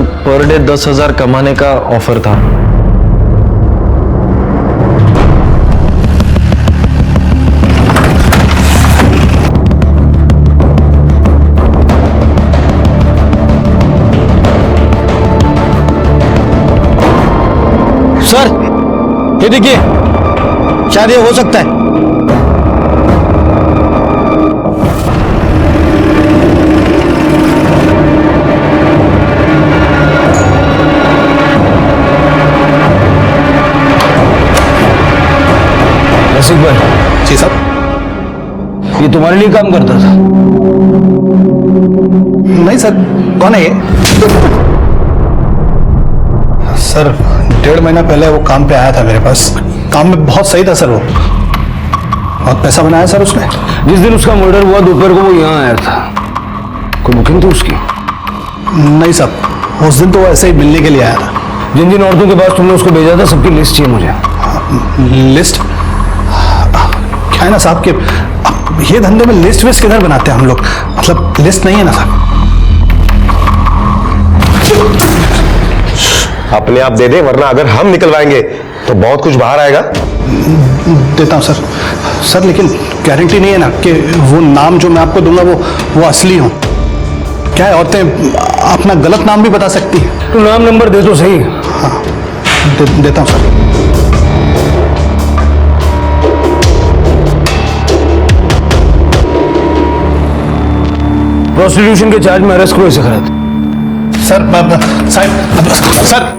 डे 10,000 कमाने का ऑफर था। सर, ये देखिए, शायद ये हो सकता है। रसिक भाई। जी साहब। ये तुम्हारे लिए काम करता था? नहीं सर। कौन है ये? सर, 1.5 महीना पहले वो काम पे आया था मेरे पास। काम में बहुत सही था सर वो। बहुत पैसा बनाया सर उसने। जिस दिन उसका मर्डर हुआ दोपहर को वो यहाँ आया था। कोई बुकिंग थी उसकी? नहीं साहब, उस दिन तो वो ऐसे ही मिलने के लिए आया था। जिन जिन औरतों के पास तुमने उसको भेजा था सबकी लिस्ट चाहिए मुझे। लिस्ट? क्या है ना साहब कि ये धंधे में लिस्ट विस्ट किधर बनाते हैं हम लोग? मतलब लिस्ट नहीं है ना साहब। अपने आप दे दे, वरना अगर हम निकलवाएंगे तो बहुत कुछ बाहर आएगा। देता हूँ सर। सर लेकिन गारंटी नहीं है ना कि वो नाम जो मैं आपको दूंगा वो असली हो। क्या है, औरतें अपना गलत नाम भी बता सकती है। तो नाम नंबर दे तो सही। हाँ, देता हूँ सर। प्रोस्टिट्यूशन के चार्ज में अरेस्ट करो इसे। खराब सर, साहब, सर।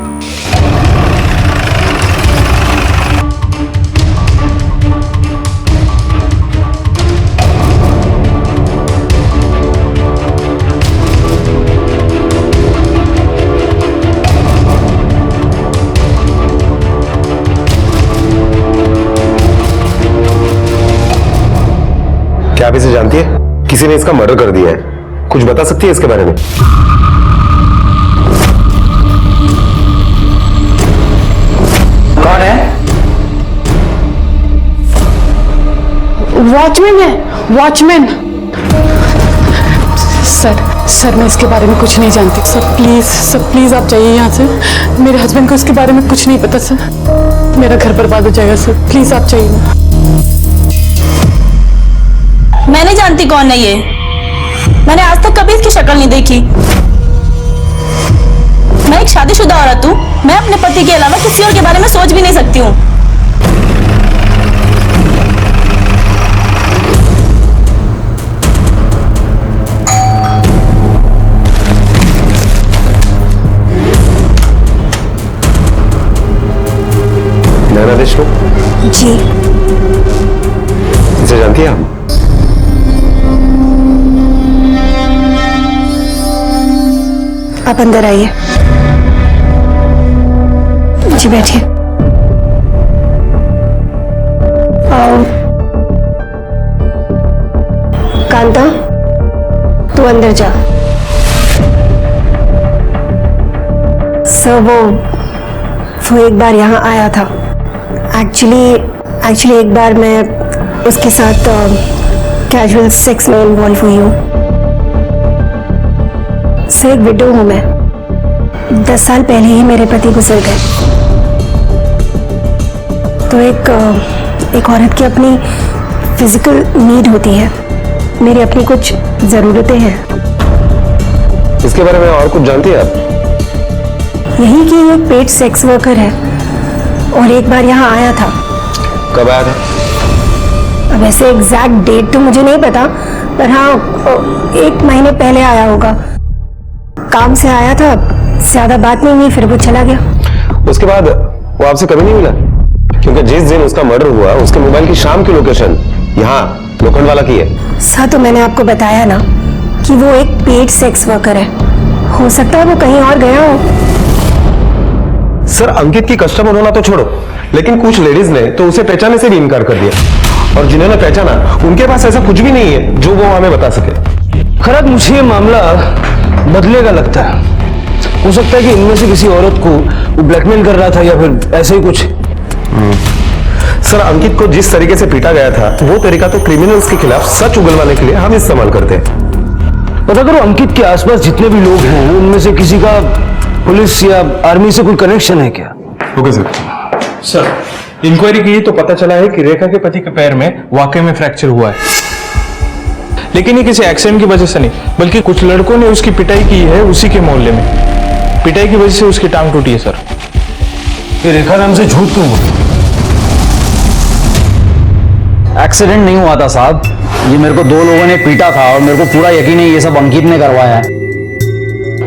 क्या आप इसे जानती है? किसी ने इसका मर्डर कर दिया है। कुछ बता सकती है इसके बारे में? कौन है? वॉचमैन है, वॉचमैन। सर मैं इसके बारे में कुछ नहीं जानती। सर प्लीज आप जाइए यहाँ से। मेरे हस्बैंड को इसके बारे में कुछ नहीं पता सर। मेरा घर बर्बाद हो जाएगा सर, प्लीज आप जाइए। मैं नहीं जानती कौन है ये। मैंने आज तक कभी इसकी शक्ल नहीं देखी। मैं एक शादीशुदा औरत हूँ। मैं अपने पति के अलावा किसी और के बारे में सोच भी नहीं सकती हूँ। नैना देशमुख? जी। इसे जानती है आप? आप अंदर आइए। जी बैठिए। अंदर जा। सर वो एक बार यहाँ आया था। एक्चुअली एक बार मैं उसके साथ कैजुअल सेक्स में इन्वॉल्व हुई हूँ। सर एक विडो हूँ मैं। 10 साल पहले ही मेरे पति गुजर गए। तो एक औरत की अपनी फिजिकल नीड होती है, मेरी अपनी कुछ जरूरतें हैं। इसके बारे में और कुछ जानती है आप? यही कि ये एक पेड सेक्स वर्कर है और एक बार यहाँ आया था। कब आया था? अब ऐसे एग्जैक्ट डेट तो मुझे नहीं पता, पर हाँ 1 महीने पहले आया होगा। काम से आया था, ज्यादा बात नहीं हुई, फिर वो चला गया। उसके बाद वो आपसे कभी नहीं मिला? क्योंकि जिस दिन उसका मर्डर हुआ उसके मोबाइल की शाम की लोकेशन यहाँ लोखंडवाला की है। सर तो मैंने आपको बताया ना कि वो एक पेड सेक्स वर्कर है, हो सकता है वो कहीं और गया हो। सर अंकित की कस्टमर होना तो छोड़ो, लेकिन कुछ लेडीज ने तो उसे पहचानने से भी इनकार कर दिया, और जिन्होंने पहचाना उनके पास ऐसा कुछ भी नहीं है जो वो हमें बता सके। खैर मुझे ये मामला बदलेगा लगता है। हो सकता है कि इनमें से किसी औरत को वो ब्लैकमेल कर रहा था या फिर ऐसे ही कुछ। सर अंकित को जिस तरीके से पीटा गया था वो तरीका तो क्रिमिनल्स के खिलाफ सच उगलवाने के लिए हम इस्तेमाल करते हैं। पता करो अंकित के आसपास जितने भी लोग हैं उनमें से किसी का पुलिस या आर्मी से कोई कनेक्शन है क्या? Okay sir. सर इंक्वायरी की तो पता चला है कि रेखा के पति के पैर में वाकई में फ्रैक्चर हुआ है, लेकिन ये किसी एक्सीडेंट की वजह से नहीं, बल्कि कुछ लड़कों ने उसकी पिटाई की है उसी के मोहल्ले में। पिटाई की वजह से उसकी टांग टूटी है सर। ये रेखा नाम से झूठ क्यों? एक्सीडेंट नहीं हुआ था साहब, ये मेरे को 2 लोगों ने पीटा था और मेरे को पूरा यकीन है ये सब अंकित ने करवाया है।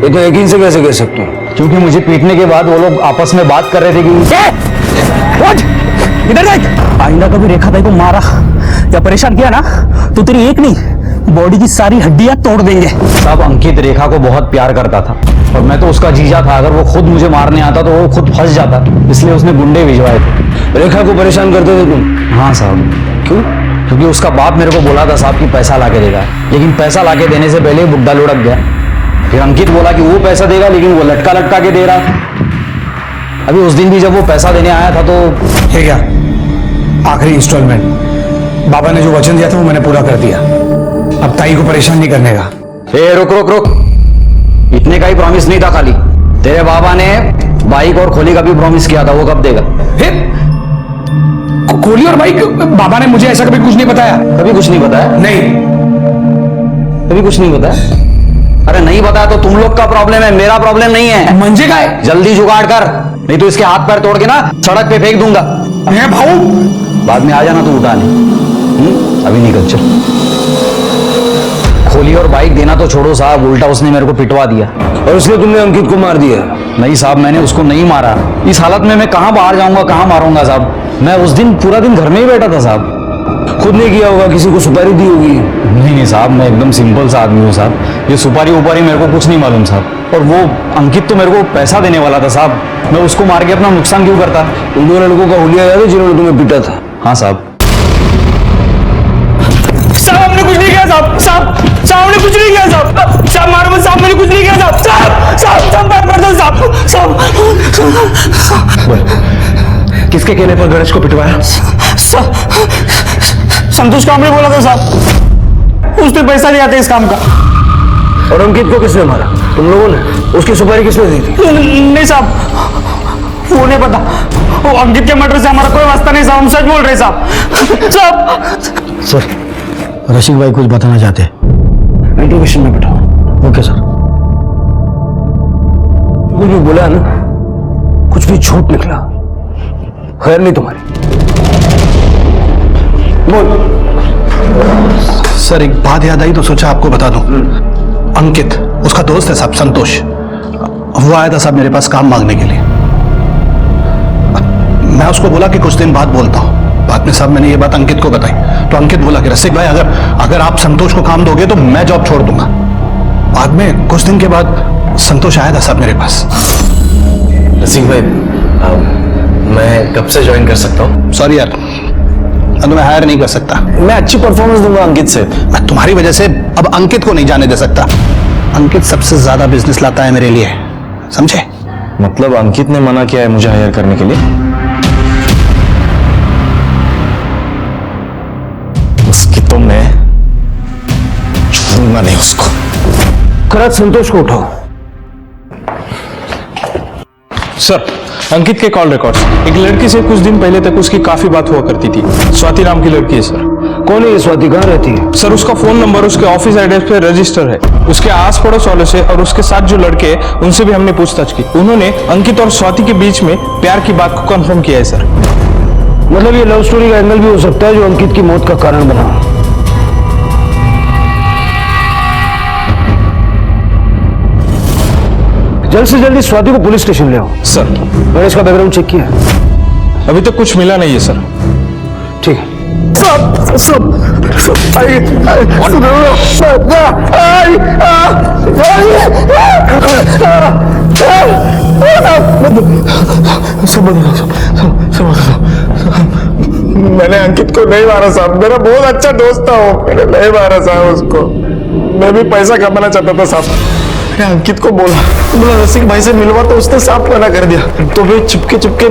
ये तो यकीन से कैसे कह सकते हो? क्योंकि मुझे पीटने के बाद वो लोग आपस में बात कर रहे थे कि इधर देख, आइंदा कभी रेखा ताई को मारा या परेशान किया ना तो तेरी एक नहीं बॉडी की सारी हड्डियां तोड़ देंगे। साहब अंकित रेखा को बहुत प्यार करता था और मैं तो उसका जीजा था। अगर वो खुद मुझे मारने आता तो वो खुद फंस जाता, इसलिए उसने गुंडे भिजवाए थे। रेखा को परेशान करते थे तुम? हाँ साहब। क्यों? क्योंकि उसका बाप मेरे को बोला था साहब कि पैसा लाके देगा, लेकिन पैसा लाके देने से पहले बुड्ढा लुढ़क गया। फिर अंकित बोला कि वो पैसा देगा, लेकिन वो लटका लटका के दे रहा था। अभी उस दिन भी जब वो पैसा देने आया था तो ये क्या आखिरी इंस्टॉलमेंट? बाबा ने जो वचन दिया था वो मैंने पूरा कर दिया, अब ताई को परेशान नहीं करने का। रुक रुक रुक, इतने का ही प्रॉमिस नहीं था खाली, तेरे बाबा ने बाइक और खोली का भी प्रॉमिस किया था, वो कब देगा? खोली और बाइक? बाबा ने मुझे ऐसा कभी कुछ नहीं बताया। कभी कुछ नहीं बताया? नहीं, कभी कुछ नहीं बताया। अरे नहीं बताया तो तुम लोग का प्रॉब्लम है, मेरा प्रॉब्लम नहीं है। मंजे का है? जल्दी जुगाड़ कर, नहीं तो इसके हाथ पैर तोड़ के ना सड़क पे फेंक दूंगा। भाऊ बाद में आ जाना तू उठाने। अभी निकल चल। खोली और बाइक देना तो छोड़ो साहब, उल्टा उसने मेरे को पिटवा दिया। और इसलिए तुमने अंकित को मार दिया? नहीं साहब, मैंने उसको नहीं मारा। इस हालत में मैं कहां बाहर जाऊंगा, कहां मारूंगा साहब? मैं उस दिन पूरा दिन घर में ही बैठा था साहब। खुद नहीं किया होगा, किसी को सुपारी दी होगी? नहीं साहब, मैं एकदम सिंपल सा आदमी हूँ साहब, ये सुपारी उपारी मेरे को कुछ नहीं मालूम साहब। और वो अंकित तो मेरे को पैसा देने वाला था साहब, मैं उसको मार के अपना नुकसान क्यों करता? उन 2 लड़कों का हुलिया याद है जिन्होंने तुम्हें पीटा था? हाँ साहब। साहब हमने कुछ नहीं किया साहब, साहब हमने कुछ नहीं किया साहब, साहब मारो मत साहब, मैंने कुछ नहीं किया साहब, साहब पैर पड़ दो साहब, किसके कहने पर गणेश को पिटवाया? संतोष कामरे बोला था साहब, उसने पैसा दिया था इस काम का। और अंकित को किसने मारा? तुम लोगों ने? उसकी सुपारी किसने दी थी? नहीं साहब, वो नहीं पता, वो अंकित के मर्डर से हमारा कोई वास्ता नहीं साहब, हम सच बोल रहे साहब। सर रशीद भाई कुछ बताना चाहते हैं, इंट्रोगेशन में बैठाओ। Okay sir. वो जो बोला ना कुछ भी झूठ निकला, खैर नहीं तुम्हारी। बोल। सर एक बात याद आई तो सोचा आपको बता दूं। अंकित उसका दोस्त है साहब, संतोष, वो आया था साहब मेरे पास काम मांगने के लिए। मैं उसको बोला कि कुछ दिन बाद बोलता हूँ। बाद में साहब मैंने ये बात अंकित को बताई तो अंकित बोला कि रसिक भाई अगर आप संतोष को काम दोगे तो मैं जॉब छोड़ दूंगा। बाद में कुछ दिन के बाद संतोष आया था साहब मेरे पास। रसिक भाई मैं कब से ज्वाइन कर सकता हूँ? सॉरी यार, मैं तुम्हें हायर नहीं कर सकता। मैं अच्छी परफॉर्मेंस दूंगा अंकित से। मैं तुम्हारी वजह से अब अंकित को नहीं जाने दे सकता। अंकित सबसे ज्यादा बिजनेस लाता है मेरे लिए, समझे? मतलब अंकित ने मना किया है मुझे हायर करने के लिए? उसकी तो मैं छोड़ूंगा नहीं उसको। खराज संतोष को उठाओ। सर, अंकित के कॉल रिकॉर्ड्स। एक लड़की से कुछ दिन पहले तक उसकी काफी बात हुआ करती थी। स्वाति नाम की लड़की है सर। कौन है ये स्वाति? कहाँ रहती है? सर, उसका फोन नंबर उसके ऑफिस एड्रेस पे रजिस्टर है। उसके आस पड़ोस वालों से और उसके साथ जो लड़के हैं उनसे भी हमने पूछताछ की। उन्होंने अंकित और स्वाति के बीच में प्यार की बात को कंफर्म किया है सर। मतलब ये लव स्टोरी का एंगल भी हो सकता है जो अंकित की मौत का कारण बना। जल्द से जल्दी स्वाति को पुलिस स्टेशन ले आओ। सर, मैंने इसका बैकग्राउंड चेक किया। अभी तक कुछ मिला नहीं है सर। ठीक है। मैंने अंकित को नहीं मारा साहब, मेरा बहुत अच्छा दोस्त था वो। मैंने नहीं मारा साहब उसको। मैं भी पैसा कमाना चाहता था साहब। मैंने अंकित को बोला रसिक भाई से मिलवा, तो उसने साफ मना कर दिया। तो मैं चुपके चुपके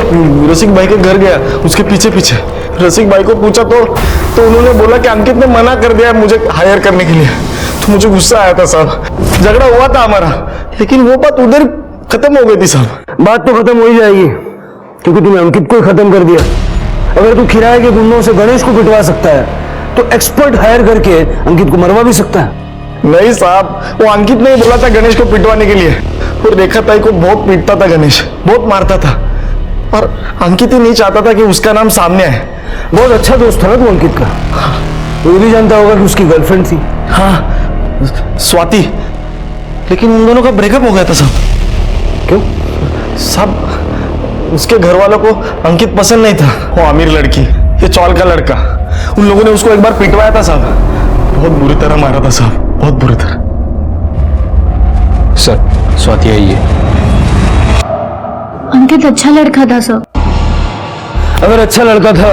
रसिक भाई के घर गया, उसके पीछे पीछे। रसिक भाई को पूछा तो उन्होंने बोला कि अंकित ने मना कर दिया मुझे हायर करने के लिए। तो मुझे गुस्सा आया था साहब, झगड़ा हुआ था हमारा, लेकिन वो बात उधर खत्म हो गई थी साहब। बात तो खत्म हो ही जाएगी क्योंकि तूने अंकित को ही खत्म कर दिया। अगर तू किराए के गुंडों से गणेश को पिटवा सकता है तो एक्सपर्ट हायर करके अंकित को मरवा भी सकता है। नहीं साहब, वो अंकित ने बोला था गणेश को पिटवाने के लिए। और रेखा ताई को बहुत पीटता था गणेश, बहुत मारता था। और अंकित ही नहीं चाहता था कि उसका नाम सामने आए। बहुत अच्छा दोस्त था ना तू अंकित का। वो भी जानता होगा कि उसकी गर्लफ्रेंड थी। हाँ, स्वाति। लेकिन उन दोनों का ब्रेकअप हो गया था साहब। क्यों साहब? उसके घर वालों को अंकित पसंद नहीं था। वो अमीर लड़की, ये चौल का लड़का। उन लोगों ने उसको एक बार पिटवाया था साहब, बहुत बुरी तरह मारा था साहब, बहुत बुरी तरह। सर, स्वाति आई है। अंकित अच्छा लड़का था सर। अगर अच्छा लड़का था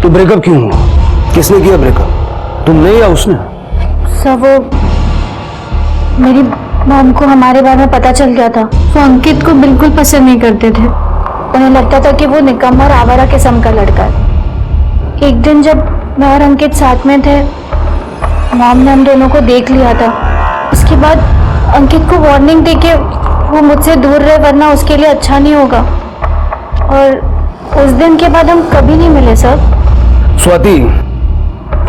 तो ब्रेकअप क्यों हुआ? किसने किया ब्रेकअप, तुमने या उसने? सर, वो मेरी मॉम को हमारे बारे में पता चल गया था। वो अंकित को बिल्कुल पसंद नहीं करते थे। उन्हें लगता था कि वो निकम्मा और आवारा किस्म का लड़का है। एक दिन जब मैं और अंकित साथ में थे, मॉम ने हम दोनों को देख लिया था। उसके बाद अंकित को वार्निंग दी कि वो मुझसे दूर रहे वरना उसके लिए अच्छा नहीं होगा। और उस दिन के बाद हम कभी नहीं मिले सर। स्वाति,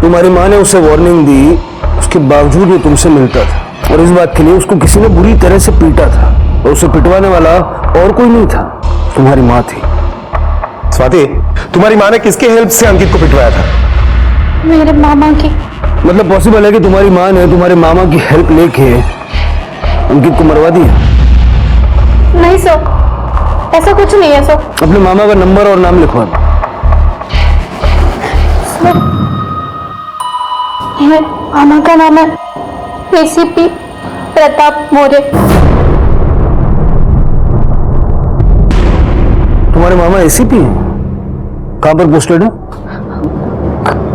तुम्हारी माँ ने उसे वार्निंग दी, उसके बावजूद भी तुमसे मिलता था और इस बात के लिए उसको किसी ने बुरी तरह से पीटा था और उसे पिटवाने वाला और कोई नहीं था, तुम्हारी माँ थी। स्वाति, तुम्हारी माँ ने किसके हेल्प से अंकित को पिटवाया था? मेरे मामा की। मतलब पॉसिबल है कि तुम्हारी माँ ने तुम्हारे मामा की हेल्प लेके अंकित को मरवा दिया? नहीं सर, ऐसा कुछ नहीं है सर। अपने मामा का नंबर और नाम लिखवा दो। मामा का नाम है एसीपी प्रताप मौर्य। तुम्हारे मामा एसीपी हैं? कहां पर पोस्टेड है?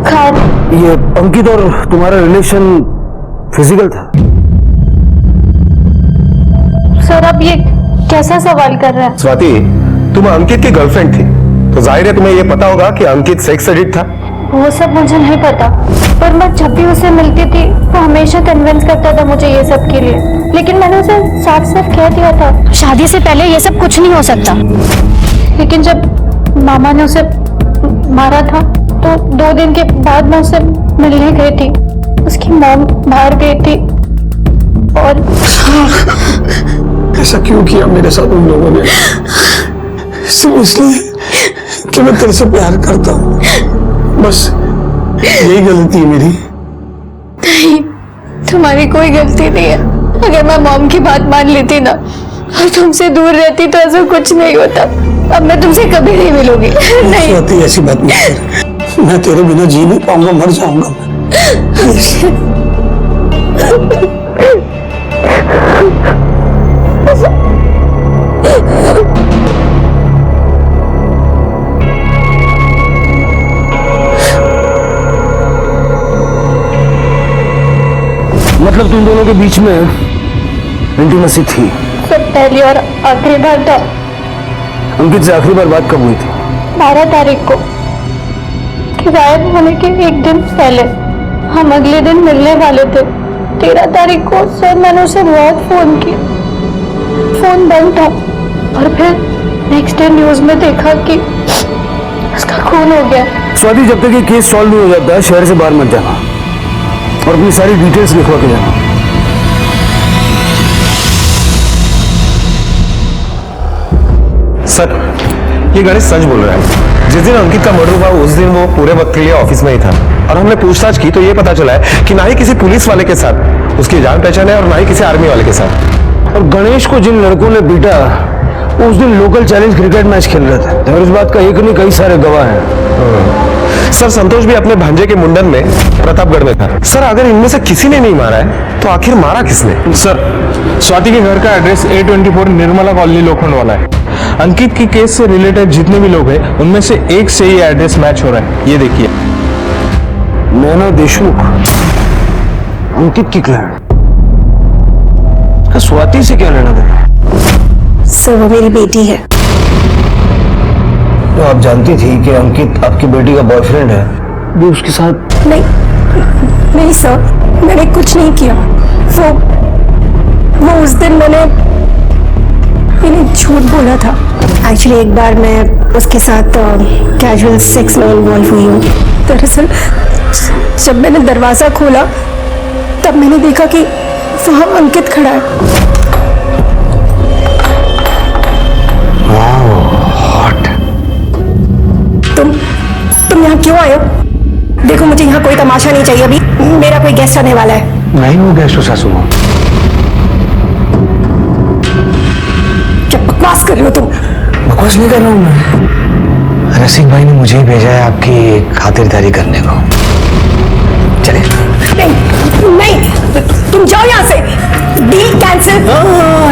खान। ये अंकित और तुम्हारा रिलेशन फिजिकल था? सर, अब ये कैसा सवाल कर रहा है? स्वाति, तुम अंकित की गर्लफ्रेंड थी, तो जाहिर है तुम्हें यह पता होगा कि अंकित सेक्स एडिक्ट था। वो सब मुझे नहीं पता, पर मैं जब भी उसे मिलती थी वो हमेशा कन्विंस करता था मुझे ये सब के लिए। लेकिन मैंने उसे साफ साफ कह दिया था शादी से पहले ये सब कुछ नहीं हो सकता। लेकिन जब मामा ने उसे मारा था तो 2 दिन के बाद मैं उसे मिलने गई थी। उसकी मॉम बाहर गई थी और ऐसा क्यों किया मेरे साथ उन लोगों ने? सिर्फ इसलिए कि मैं तेरे से प्यार करता हूँ, बस यही गलती है मेरी। नहीं, तुम्हारी कोई गलती नहीं है। अगर मैं मॉम की बात मान लेती ना और तुमसे दूर रहती तो ऐसा कुछ नहीं होता। अब मैं तुमसे कभी नहीं मिलूंगी। नहीं, ऐसी बात मत कर। मैं तेरे बिना जी नहीं पाऊंगा, मर जाऊंगा मैं। मतलब तुम दोनों के बीच में इंटीमेसी थी? सब पहली और आखिरी बार था। अंकित से आखिरी बार बात कब हुई थी? 12 तारीख को, गायब होने के एक दिन पहले। हम अगले दिन मिलने वाले थे। 13 तारीख को सर मैंने उसे बहुत फोन किया, फोन बंद था। और फिर नेक्स्ट डे न्यूज में देखा कि उसका खून हो गया। स्वाति, जब तक ये केस सॉल्व नहीं हो जाता शहर से बाहर मत जाना और अपनी सारी डिटेल्स लिखवा के जाना। सर, ये गणेश सच बोल रहा है। जिस दिन अंकित का मर्डर हुआ उस दिन वो पूरे वक्त के लिए ऑफिस में ही था और हमने पूछताछ की तो ये पता चला है कि ना ही किसी पुलिस वाले के साथ उसकी जान पहचान है और ना ही किसी आर्मी वाले के साथ। और गणेश को जिन लड़कों ने पीटा उस दिन लोकल चैलेंज क्रिकेट मैच खेल रहे थे और इस बात का एक नहीं कई सारे गवाह हैं। सर, संतोष भी अपने भांजे के मुंडन में प्रतापगढ़ में था। सर, अगर इनमें से किसी ने नहीं मारा है तो आखिर मारा किसने? सर, स्वाति के घर का एड्रेस A24 निर्मला कॉलोनी लोखंड वाला है। अंकित की केस से रिलेटेड जितने भी लोग हैं उनमें से एक से ही एड्रेस मैच हो रहा है। ये देखिए, नैना देशमुख, अंकित की क्लाइंट। स्वाति से क्या लेना देना? सर, वो मेरी बेटी है। तो आप जानती थी कि अंकित आपकी बेटी का बॉयफ्रेंड है, भी उसके साथ? नहीं सर, मैंने कुछ नहीं किया। वो उस दिन मैंने झूठ बोला था। एक्चुअली एक बार मैं उसके साथ कैजुअल सेक्स में इन्वॉल्व हुई हूँ। दरअसल जब मैंने दरवाजा खोला तब मैंने देखा कि वहाँ अंकित खड़ा है। हॉट। तुम यहाँ क्यों आए हो? देखो, मुझे यहाँ कोई तमाशा नहीं चाहिए। अभी मेरा कोई गेस्ट आने वाला है। नहीं हो गेस्ट हो सासू माँ। क्या बकवास कर रहे हो तुम? बकवास नहीं कर रहा हूँ मैं। रसिक भाई ने मुझे ही भेजा है आपकी खातिरदारी करने को। चले। नहीं, तुम जाओ यहाँ से। Deal cancel.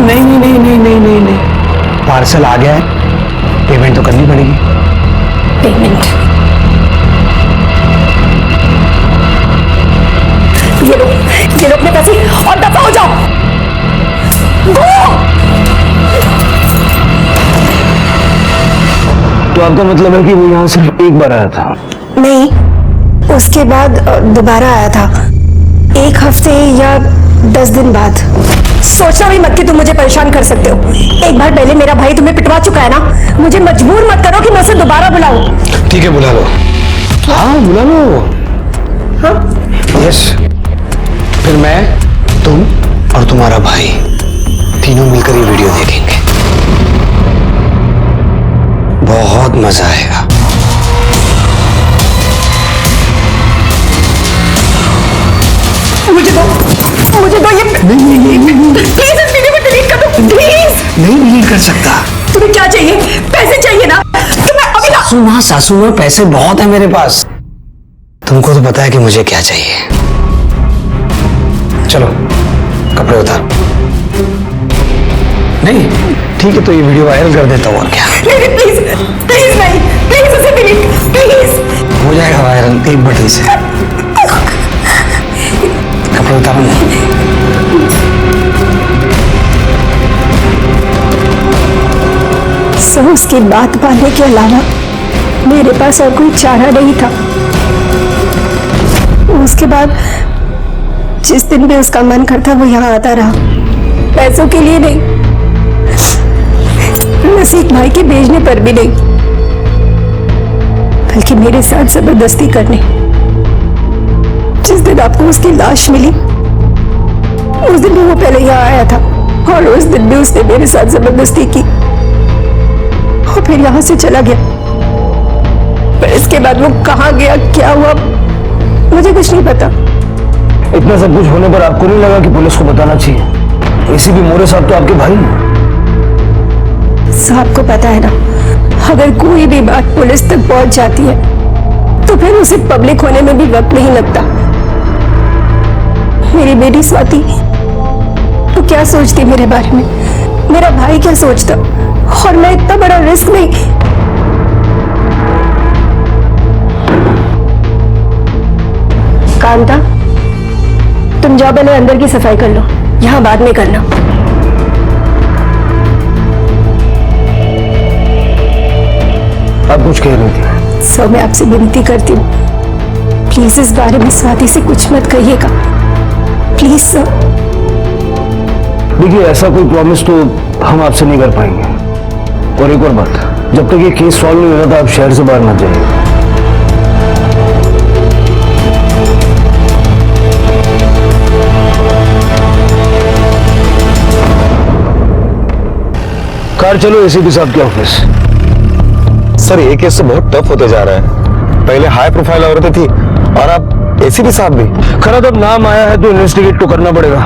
नहीं। पार्सल आ गया है, पेमेंट तो करनी पड़ेगी। पेमेंट? ये लो अपने पैसे और दफा हो जाओ। तो आपका मतलब है कि वो यहाँ सिर्फ एक बार आया था? नहीं, उसके बाद दोबारा आया था, 1 हफ्ते या 10 दिन बाद। सोचना भी मत कि तुम मुझे परेशान कर सकते हो। एक बार पहले मेरा भाई तुम्हें पिटवा चुका है ना। मुझे मजबूर मत करो कि मैं उसे दोबारा बुलाऊं। ठीक है, बुला लो। हाँ, बुला लो। हाँ? यस। फिर मैं, तुम और तुम्हारा भाई तीनों मिलकर ये वीडियो देखेंगे। बहुत मजा आएगा। मुझे दो ये। नहीं। प्लीज इस वीडियो को डिलीट कर दो, प्लीज। नहीं डिलीट कर सकता। तुम्हें क्या चाहिए? पैसे चाहिए ना? तुम्हें अभी सासू माँ, पैसे बहुत है मेरे पास। तुमको तो पता है कि मुझे क्या चाहिए। चलो, कपड़े उतारो। नहीं, ठीक है, तो ये वीडियो वायरल कर देता हूँ और क्या। नहीं, प्लीज नहीं, प्लीज उसे डिलीट, प्लीज। हो जाएगा वायरल एक बटन से। कपड़े उतारो ना। सर, उसकी बात मानने के अलावा मेरे पास और कोई चारा नहीं था। उसके बाद जिस दिन भी उसका मन करता वो यहाँ आता रहा, पैसों के लिए नहीं, रसिक भाई के भेजने पर भी नहीं, बल्कि मेरे साथ जबरदस्ती करने। जिस दिन आपको उसकी लाश मिली उस दिन भी वो पहले यहाँ आया था और उस दिन भी उसने मेरे साथ जबरदस्ती की और फिर यहाँ से चला गया। पर इसके बाद वो कहाँ गया, क्या हुआ, मुझे कुछ नहीं पता। इतना सब कुछ होने पर आपको नहीं लगा कि पुलिस को बताना चाहिए? एसीपी मोरे साहब तो आपके भाई हैं। साहब को पता है ना, अगर कोई भी बात पुलिस तक पहुंच जाती है तो फिर उसे पब्लिक होने में भी वक्त नहीं लगता। मेरी बेटी स्वाति तो क्या सोचती मेरे बारे में, मेरा भाई क्या सोचता, और मैं इतना बड़ा रिस्क नहीं। कांता, तुम जाओ पहले अंदर की सफाई कर लो, यहाँ बाद में करना। आप कुछ कह रही थी? सर मैं आपसे विनती करती हूँ, प्लीज इस बारे में स्वाति से कुछ मत कहिएगा, प्लीज सर। देखिए ऐसा कोई प्रॉमिस तो हम आपसे नहीं कर पाएंगे। और एक और बात, जब तक ये केस सॉल्व नहीं हो जाता आप शहर से बाहर मत जाइए। कार चलो एसीपी साहब के ऑफिस। सर ये केस तो बहुत टफ होते जा रहा है। पहले हाई प्रोफाइल औरतें थी और अब एसीपी साहब भी। खरा अब नाम आया है तो इन्वेस्टिगेट तो करना पड़ेगा।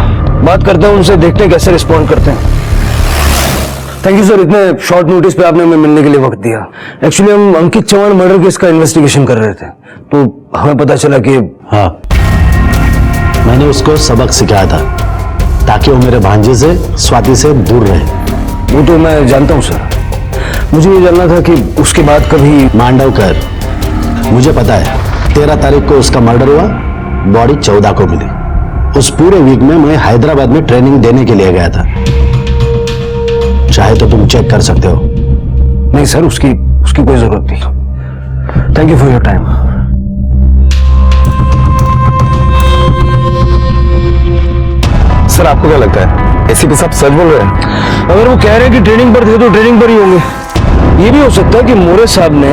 बात करता हूं उनसे, देखते हैं कैसे रिस्पॉन्ड करते हैं। थैंक यू सर, इतने शॉर्ट नोटिस पे आपने हमें मिलने के लिए वक्त दिया। एक्चुअली हम अंकित चौहान मर्डर केस का इन्वेस्टिगेशन कर रहे थे, तो हमें पता चला कि हाँ, मैंने उसको सबक सिखाया था ताकि वो मेरे भांजे से, स्वाति से दूर रहे। वो तो मैं जानता हूँ सर, मुझे ये जानना था कि उसके बाद कभी मांडवकर, मुझे पता है 13 तारीख को उसका मर्डर हुआ, बॉडी 14 को मिली। उस पूरे वीक में मैं हैदराबाद में ट्रेनिंग देने के लिए गया था, चाहे तो तुम चेक कर सकते हो। नहीं सर, उसकी कोई जरूरत नहीं। Thank you for your time. Sir आपको क्या लगता है एसीपी साहब सच बोल रहे हैं? अगर वो कह रहे हैं कि ट्रेनिंग पर थे तो ट्रेनिंग पर ही होंगे। ये भी हो सकता है कि मोरे साहब ने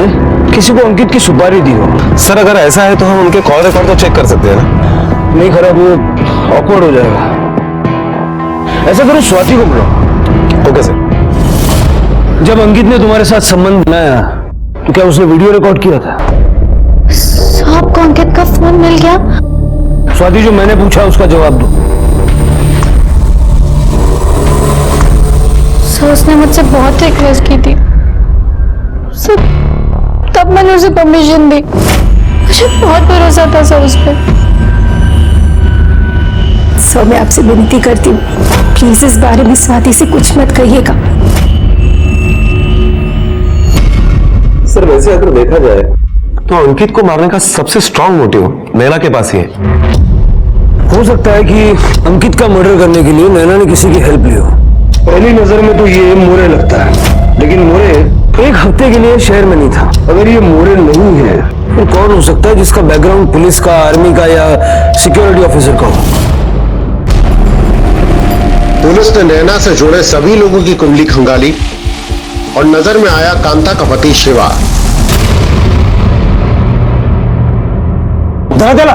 किसी को अंकित की सुपारी दी हो। सर अगर ऐसा है तो हम उनके कॉल रिकॉर्ड तो चेक कर सकते हैं ना? नहीं खराब, वो ऑकवर्ड हो जाएगा। ऐसा करो, स्वाति को बुलाओ। Okay sir. जब अंकित ने तुम्हारे साथ संबंध बनाया तो क्या उसने वीडियो रिकॉर्ड किया था? साहब को अंकित का फोन मिल गया? स्वाति जो मैंने पूछा उसका जवाब दो। सर उसने मुझसे बहुत रिक्वेस्ट की थी सर, तब मैंने उसे परमिशन दी। मुझे बहुत भरोसा था सर उस पर। सर मैं आपसे विनती करती हूँ, प्लीज इस बारे में स्वाति से कुछ मत कहिएगा। सर वैसे अगर देखा जाए तो अंकित को मारने का सबसे स्ट्रांग मोटिव नैना के पास ही है। हो सकता है कि अंकित का मर्डर करने के लिए नैना ने किसी की हेल्प ली हो। पहली नजर में तो ये मोरे लगता है, लेकिन मोरे एक हफ्ते के लिए शहर में नहीं था। अगर ये मोरे नहीं है तो कौन हो सकता है जिसका बैकग्राउंड पुलिस का, आर्मी का या सिक्योरिटी ऑफिसर का हो? पुलिस ने नैना से जुड़े सभी लोगों की कुंडली खंगाली और नजर में आया कांता का पति शिवा। चला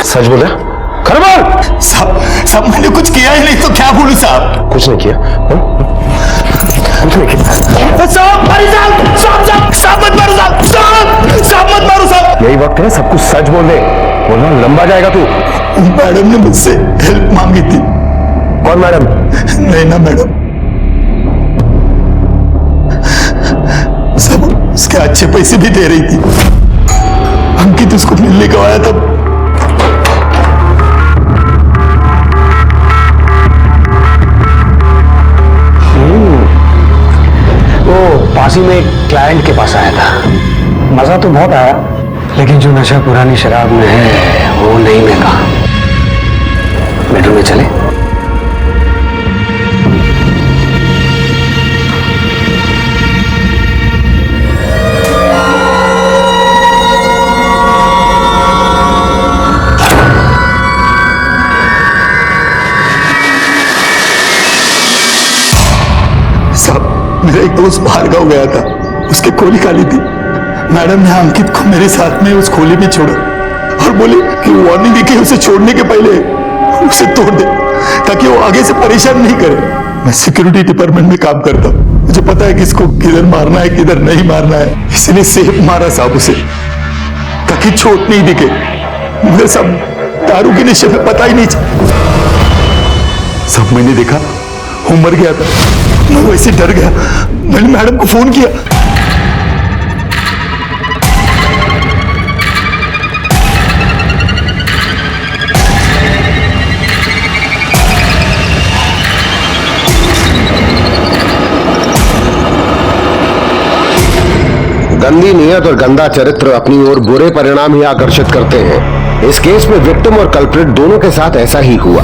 सच बोले? खरबल साहब मैंने कुछ किया ही नहीं तो क्या बोलूं साहब? कुछ नहीं किया। कुछ नहीं किया। साहब मत मारो साहब मत मारो साहब। यही वक्त है सब कुछ सच बोल दे, बोलना लंबा जाएगा तू। मैडम ने मुझसे हेल्प मांगी थी। कौन मैडम? नैना मैडम। सब उसके अच्छे पैसे भी दे रही थी। अंकित उसको मिलने को आया तब पासी में एक क्लाइंट के पास आया था। मजा तो बहुत आया, लेकिन जो नशा पुरानी शराब में है वो नहीं मिला। बेडरूम में चले? मेरा एक दोस्त बाहर गाँव गया था, उसकी खोली खाली थी। मैडम ने अंकित को मेरे साथ में उस खोली में छोड़ा और बोली कि वार्निंग देके उसे छोड़ने के पहले उसे तोड़ दे ताकि वो आगे से परेशान नहीं करे। मैं सिक्योरिटी डिपार्टमेंट में काम करता हूँ, मुझे पता है किसको किधर मारना है किधर नहीं मारना है, इसलिए सेफ मारा साहब उसे ताकि चोट नहीं दिखे। मुझे सब दारू के नशे में पता ही नहीं चला। सब मैंने देखा वो मर गया था, मैं वैसे डर गया, मैंने मैडम को फोन किया। गंदी नीयत और गंदा चरित्र अपनी ओर बुरे परिणाम ही आकर्षित करते हैं। इस केस में विक्टिम और कल्प्रिट दोनों के साथ ऐसा ही हुआ।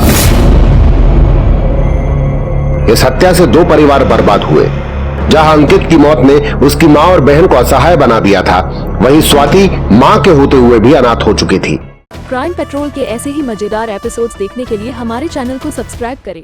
इस हत्या से 2 परिवार बर्बाद हुए। जहां अंकित की मौत ने उसकी मां और बहन को असहाय बना दिया था, वहीं स्वाति मां के होते हुए भी अनाथ हो चुकी थी। क्राइम पेट्रोल के ऐसे ही मजेदार एपिसोड्स देखने के लिए हमारे चैनल को सब्सक्राइब करें।